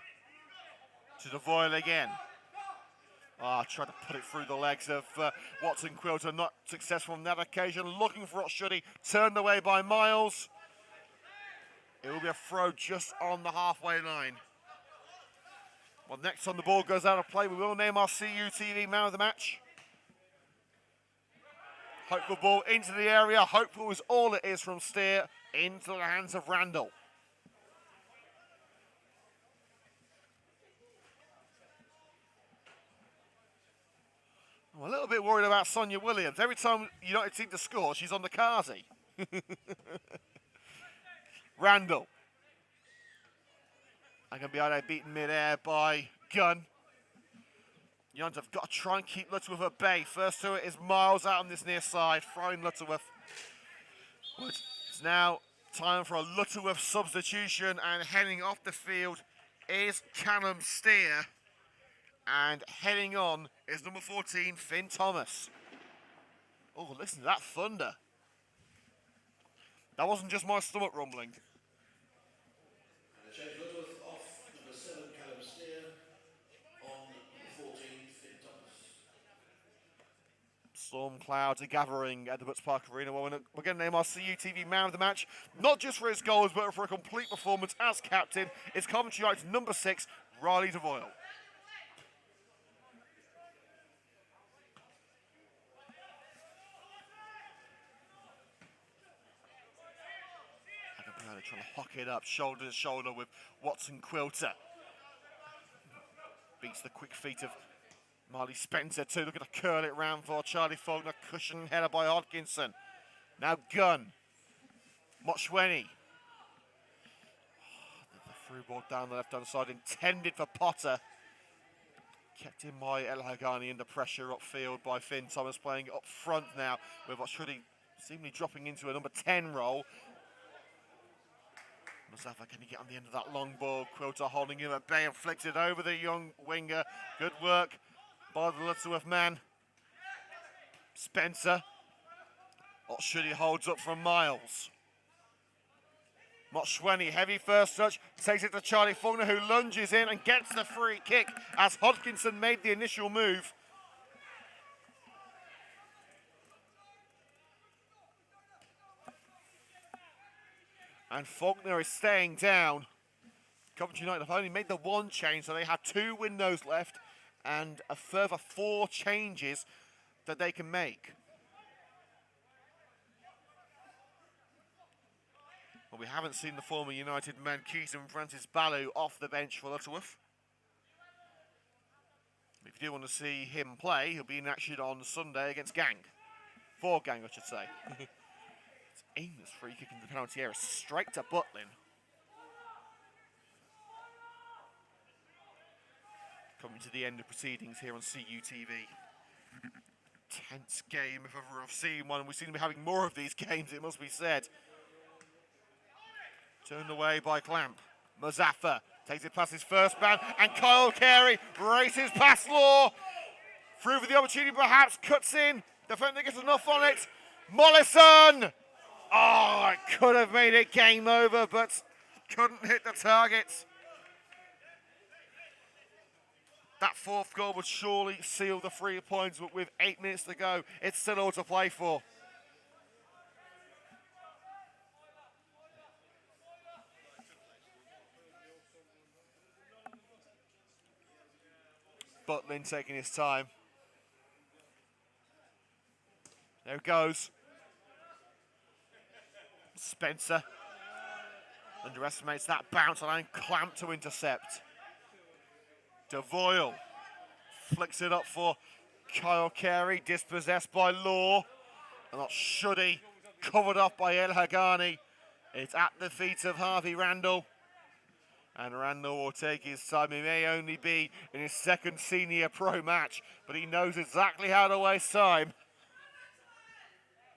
to De Voyle again. Ah, tried to put it through the legs of Watson Quilter, not successful on that occasion. Looking for Otshuddy, turned away by Miles. It will be a throw just on the halfway line. Well, next time the ball goes out of play, we will name our CUTV man of the match. Hopeful ball into the area. Hopeful is all it is from Steer into the hands of Randall. I'm a little bit worried about Sonia Williams. Every time United seem to score, she's on the Kazi. Randall. Agambiade beaten mid-air by Gunn. United have got to try and keep Lutterworth at bay. First to it is Miles out on this near side, throwing Lutterworth. It's now time for a Lutterworth substitution, and heading off the field is Callum Steer. And heading on is number 14, Finn Thomas. Oh, listen to that thunder. That wasn't just my stomach rumbling. And change Lutterworth off number 7, Callum Steer, on number 14, Finn Thomas. Storm clouds are gathering at the Butts Park Arena. Well, we're going to name our CUTV man of the match, not just for his goals, but for a complete performance as captain. It's Coventry United's number 6, Riley Devoyle. Trying to hock it up, shoulder to shoulder with Watson Quilter. Beats the quick feet of Marley Spencer too. Looking to curl it round for Charlie Faulkner. Cushion header by Hodkinson. Now Gunn. Mochweni. The through ball down the left-hand side, intended for Potter. Kept in by El Hagani under pressure upfield by Finn Thomas, playing up front now with what should he seemingly dropping into a number 10 role. Muzafa, can he get on the end of that long ball? Quilter holding him at bay and flicks it over the young winger. Good work by the Lutterworth man. Spencer. What should he holds up from Miles? Mochweni, heavy first touch, takes it to Charlie Faulkner, who lunges in and gets the free kick as Hodkinson made the initial move. And Faulkner is staying down. Coventry United have only made the one change, so they have 2 windows left and a further 4 changes that they can make. Well, we haven't seen the former United man Keaton Francis Ballu off the bench for Lutterworth. If you do want to see him play, he'll be in action on Sunday against Gang. For Gang, I should say. Aimless free kick into the penalty area, straight to Butlin. Coming to the end of proceedings here on CUTV. Tense game if ever I've seen one, and we seem to be having more of these games, it must be said. Turned away by Clamp. Muzafa takes it past his first man, and Kyle Carey races past Law. Through for the opportunity, perhaps, cuts in. Defender gets enough on it. Mollison! Oh, it could have made it game over, but couldn't hit the target. That 4th goal would surely seal the 3 points, but with 8 minutes to go, it's still all to play for. Butlin taking his time. There it goes. Spencer underestimates that bounce and Clamp to intercept. Devoyle flicks it up for Kyle Carey, dispossessed by Law. And not Shuddy, covered up by El Hagani. It's at the feet of Harvey Randall. And Randall will take his time. He may only be in his 2nd senior pro match, but he knows exactly how to waste time.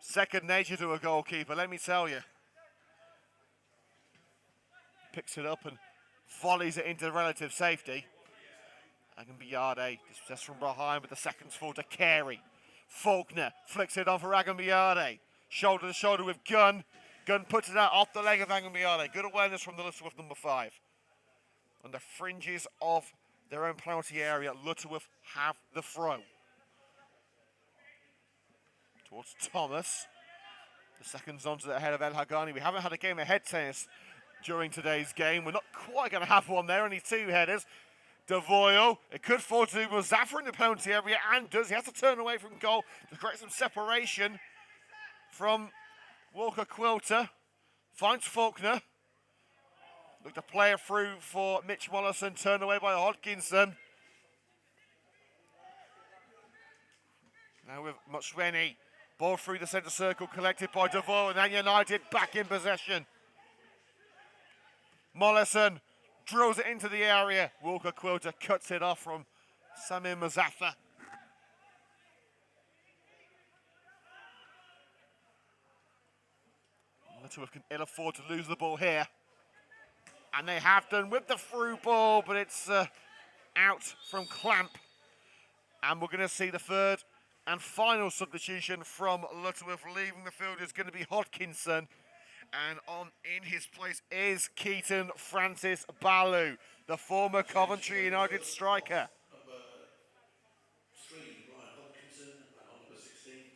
Second nature to a goalkeeper, let me tell you. Picks it up and volleys it into relative safety. Agambiade just from behind, but the seconds fall to Carey. Faulkner flicks it on for Agambiade. Shoulder to shoulder with Gunn. Gunn puts it out off the leg of Agambiade. Good awareness from the Lutterworth number 5. On the fringes of their own penalty area, Lutterworth have the throw. Towards Thomas. The seconds onto the head of El Hagani. We haven't had a game of head tennis during today's game. We're not quite going to have one there, only 2 headers. Devoyle, it could fall to Muzafa in the penalty area, and does. He has to turn away from goal to create some separation from Walker Quilter. Finds Faulkner. Look to play it through for Mitch Mollison, turned away by Hodkinson. Now with Mochweni, ball through the centre circle, collected by Devoyle, and then United back in possession. Mollison drills it into the area. Walker Quilter cuts it off from Samir Muzafa. Lutterworth can ill afford to lose the ball here. And they have done with the through ball, but it's out from Clamp. And we're going to see the 3rd and final substitution from Lutterworth. Leaving the field is going to be Hodkinson. And in his place is Keaton Francis Ballu, the former Coventry United striker. Number 3, Ryan Hodkinson, and on number 16,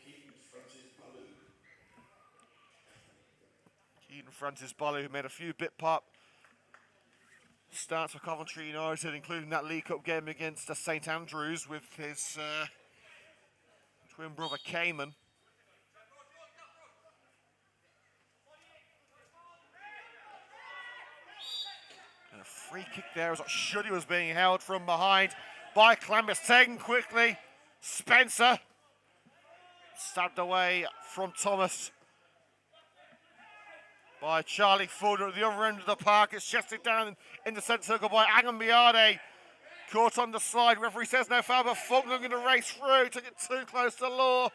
Keaton Francis Bolly, who made a few bit part starts for Coventry United, including that League Cup game against St Andrews with his twin brother Cayman. And a free kick there as Shuddy was being held from behind by Clem. It's taken quickly. Spencer stabbed away from Thomas by Charlie Fulder at the other end of the park. It's chested down in the centre circle by Agambiade. Caught on the slide. Referee says no foul, but Faulkner going to race through. Took it too close to law.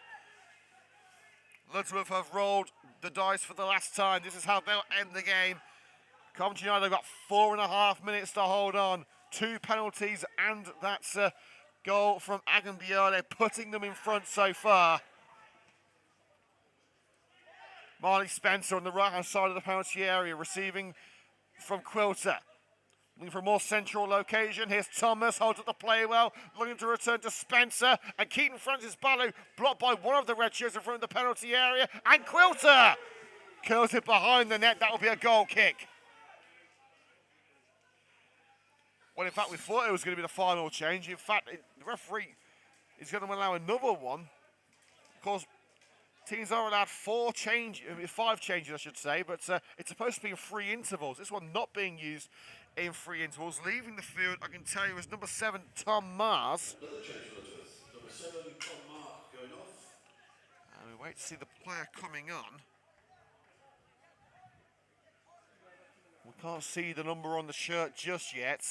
Lutterworth have rolled the dice for the last time. This is how they'll end the game. Coventry United have got 4.5 minutes to hold on. 2 penalties, and that's a goal from Agambiade, putting them in front so far. Marley Spencer on the right-hand side of the penalty area, receiving from Quilter. Looking for a more central location. Here's Thomas, holds up the play well, looking to return to Spencer. And Keaton Francis Ballu blocked by one of the red shirts in front of the penalty area. And Quilter curls it behind the net. That will be a goal kick. Well, in fact, we thought it was going to be the final change. In fact, the referee is going to allow another one. Of course, teams are allowed 5 changes, I should say, but it's supposed to be in 3 intervals. This one not being used in 3 intervals. Leaving the field, I can tell you, is number 7, Tom Mars. Another change for Lutterworth. Number 7, Tom Mark going off. And we wait to see the player coming on. We can't see the number on the shirt just yet.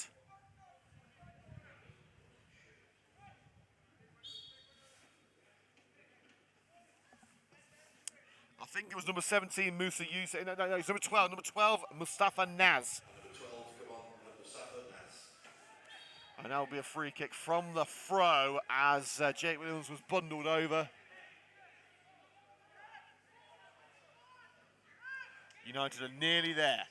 I think it was number 17, Musa Yusuf. No, it's number 12. Number 12, Mustafa Naz. Number 12, come on, Mustafa Naz. And that'll be a free kick from the throw as Jake Williams was bundled over. United are nearly there.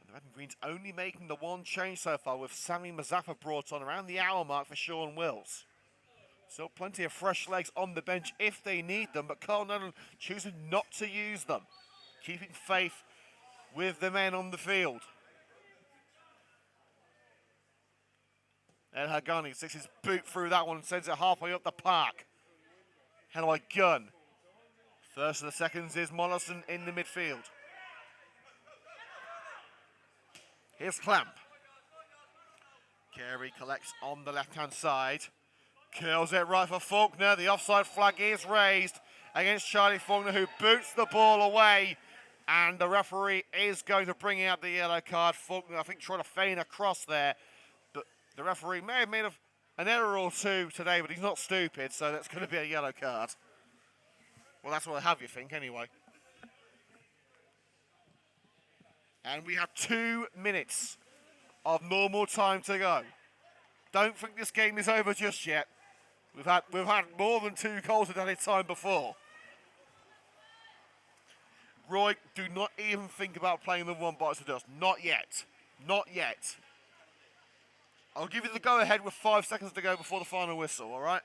The Red and Greens only making the 1 change so far, with Sami Mazaffa brought on around the hour mark for Sean Wills. Still plenty of fresh legs on the bench if they need them, but Carl Nolan choosing not to use them, keeping faith with the men on the field. El Hagani sticks his boot through that one and sends it halfway up the park. Hanoi Gunn. First of the seconds is Mollison in the midfield. Here's Clamp. Carey collects on the left-hand side. Curls it right for Faulkner. The offside flag is raised against Charlie Faulkner, who boots the ball away. And the referee is going to bring out the yellow card. Faulkner, I think, trying to feign a cross there. But the referee may have made an error or two today, but he's not stupid, so that's going to be a yellow card. Well, that's what I have, you think, anyway. And we have 2 minutes of normal time to go. Don't think this game is over just yet. We've had more than 2 goals at any time before. Roy, do not even think about playing the 1 box with us. Not yet. Not yet. I'll give you the go-ahead with 5 seconds to go before the final whistle, all right?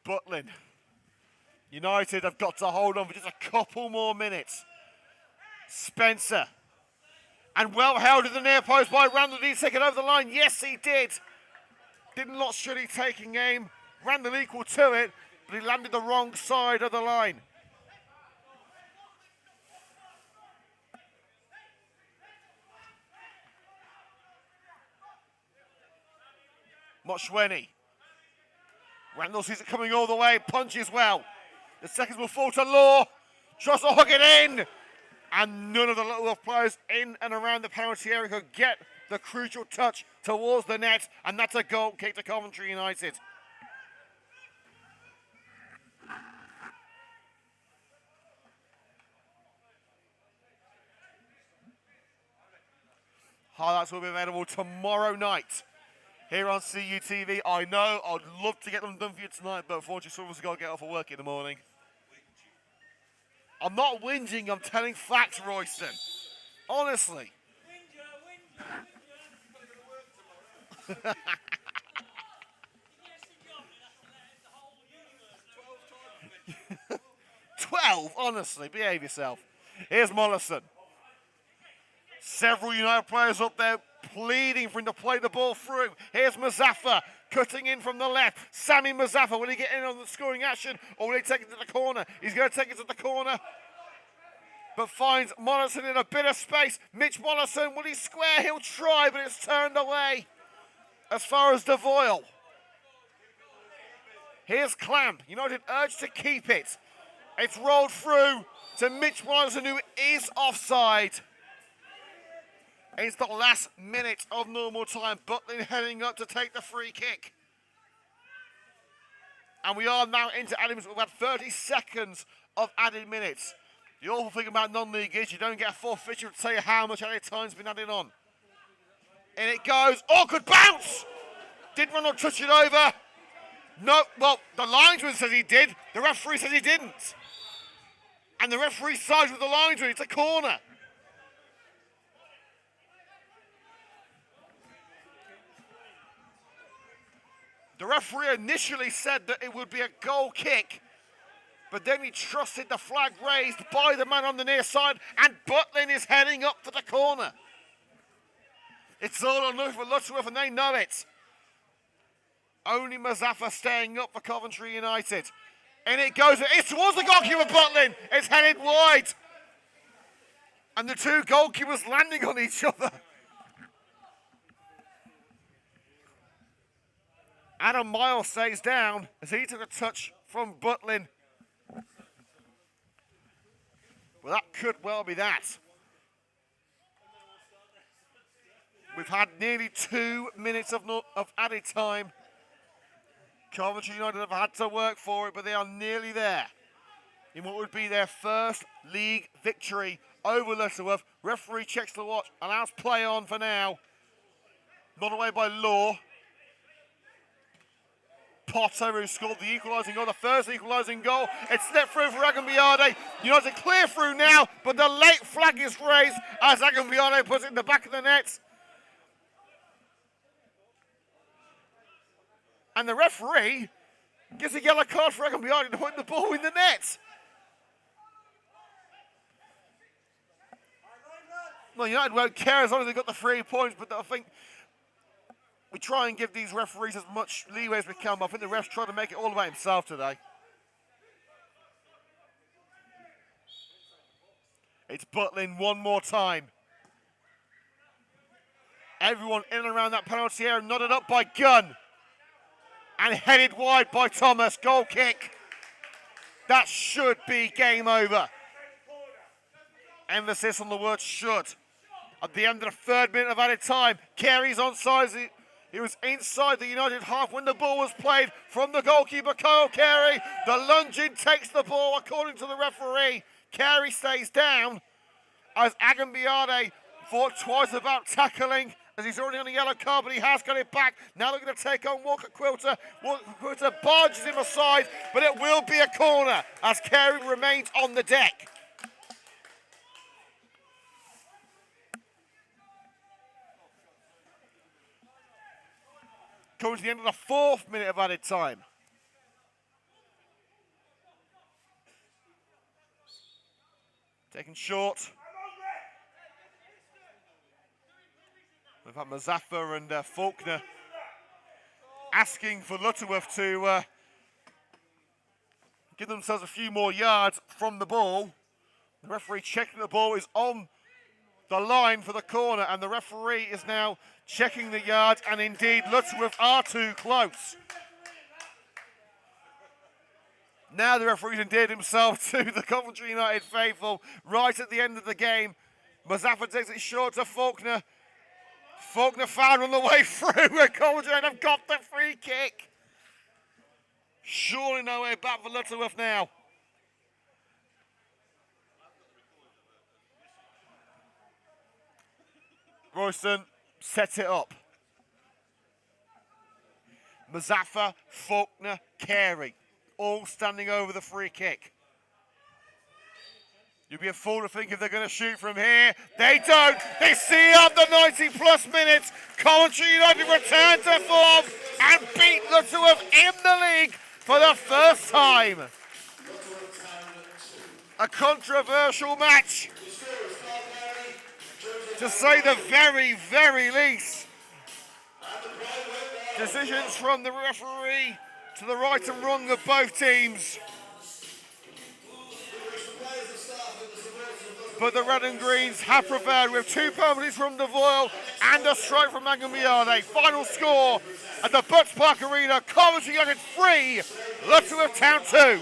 Butlin. United have got to hold on for just a couple more minutes. Spencer. And well held in the near post by Randall. Did he take it over the line? Yes, he did. Didn't lot Shuddy taking aim. Randall equal to it, but he landed the wrong side of the line. Moshweni. Randall sees it coming all the way, punches well. The seconds will fall to Law. Tries to hook it in. And none of the Lutterworth players in and around the penalty area could get the crucial touch towards the net. And that's a goal kick to Coventry United. Highlights will be available tomorrow night here on CUTV. I know, I'd love to get them done for you tonight, but unfortunately, someone's got to get off of work in the morning. I'm not whinging, I'm telling facts, Royston. Honestly. "12, honestly, behave yourself." Here's Mollison. Several United players up there pleading for him to play the ball through. Here's Mazaffa cutting in from the left. Sammy Mazaffa, will he get in on the scoring action or will he take it to the corner? He's going to take it to the corner, but finds Mollison in a bit of space. Mitch Mollison, will he square? He'll try, but it's turned away. As far as Devoyle. Here's Clamp. United urged to keep it. It's rolled through to Mitch Mollison, who is offside. It's the last minute of normal time. Butlin heading up to take the free kick. And we are now into added minutes. We've had 30 seconds of added minutes. The awful thing about non-league is you don't get a full fixture to tell you how much added time's been added on. And it goes. Oh, good bounce! Did Ronald touch it over? No, well, the linesman says he did. The referee says he didn't. And the referee sides with the linesman. It's a corner. The referee initially said that it would be a goal kick, but then he trusted the flag raised by the man on the near side, and Butlin is heading up for the corner. It's all or nothing for Lutterworth, and they know it. Only Mazaffa staying up for Coventry United. And it goes, it's towards the goalkeeper, Butlin. It's headed wide. And the two goalkeepers landing on each other. Adam Miles stays down as he took a touch from Butlin. Well, that could well be that. We've had nearly 2 minutes of added time. Coventry United have had to work for it, but they are nearly there in what would be their first league victory over Lutterworth. Referee checks the watch, allows play on for now. Not away by Law. Potter, who scored the equalising goal, the first equalising goal. It's slipped through for Agambiade. United clear through now, but the late flag is raised as Agambiade puts it in the back of the net. And the referee gives a yellow card for Agambiade to put the ball in the net. Well, United won't care as long as they've got the 3 points, but I think we try and give these referees as much leeway as we can. I think the ref's trying to make it all about himself today. It's Butlin one more time. Everyone in and around that penalty area nodded up by Gunn. And headed wide by Thomas. Goal kick. That should be game over. Emphasis on the word should. At the end of the 3rd minute of added time, Carey's onside. He was inside the United half when the ball was played from the goalkeeper, Kyle Carey. The lunging takes the ball according to the referee. Carey stays down as Agambiade thought twice about tackling as he's already on a yellow card, but he has got it back. Now they're going to take on Walker Quilter. Walker Quilter barges him aside, but it will be a corner as Carey remains on the deck. Coming to the end of the 4th minute of added time. Taken short. We've had Mazaffa and Faulkner asking for Lutterworth to give themselves a few more yards from the ball. The referee checking the ball is on the line for the corner, and the referee is now checking the yards, and indeed Lutterworth are too close. Now the referee's endeared himself to the Coventry United faithful right at the end of the game. Mazaffa takes it short to Faulkner. Faulkner found on the way through, and Coventry have got the free kick. Surely no way back for Lutterworth now. Royston sets it up. Mazaffa, Faulkner, Carey, all standing over the free kick. You'd be a fool to think if they're going to shoot from here. They don't. They see up the 90-plus minutes. Coventry United return to form and beat Lutterworth in the league for the first time. A controversial match, to say the very, very least. Decisions from the referee to the right and wrong of both teams. But the red and greens have prevailed with 2 penalties from Devoyle and a strike from Magamiade. Final score at the Butts Park Arena, Coventry United 3, Lutterworth Town 2.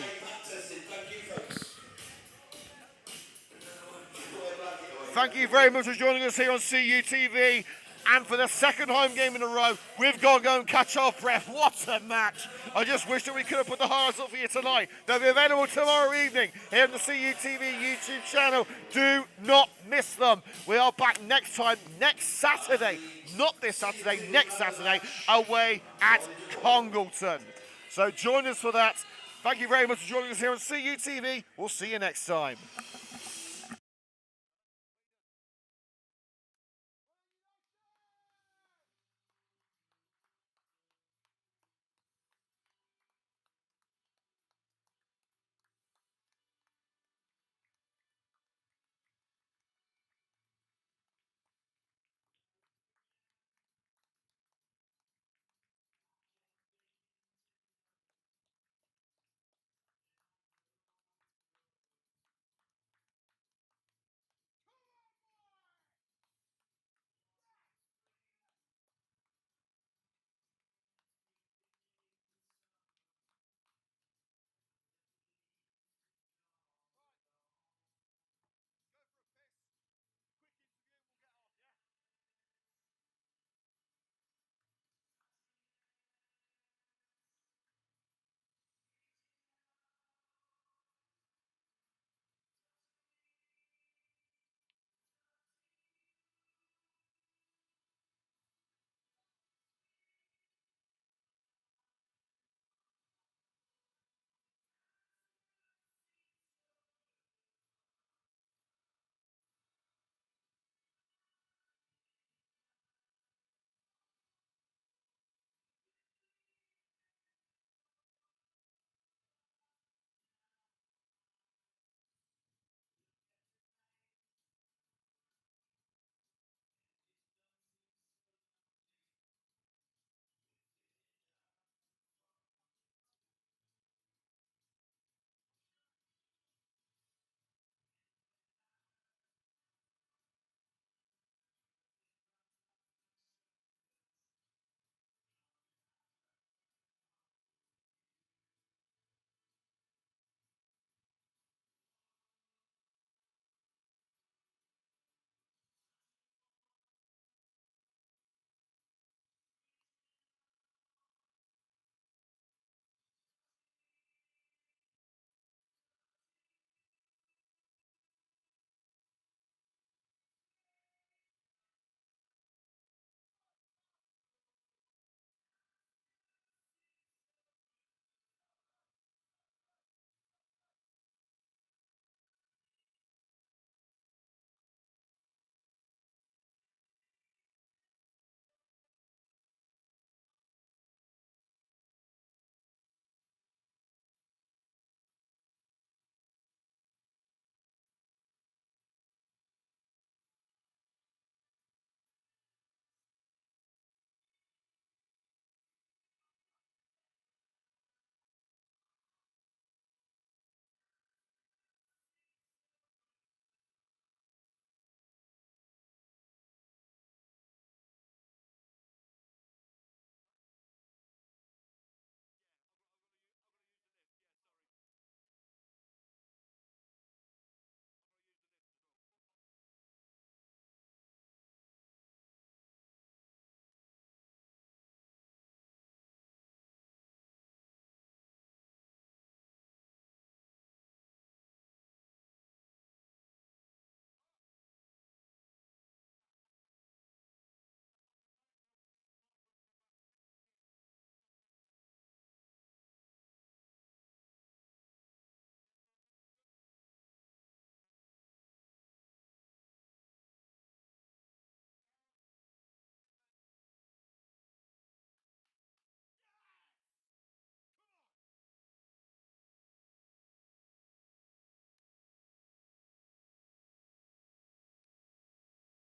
Thank you very much for joining us here on CUTV. And for the second home game in a row, we've got to go and catch our breath. What a match. I just wish that we could have put the highlights up for you tonight. They'll be available tomorrow evening here on the CUTV YouTube channel. Do not miss them. We are back next time, next Saturday. Not this Saturday, next Saturday, away at Congleton. So join us for that. Thank you very much for joining us here on CUTV. We'll see you next time.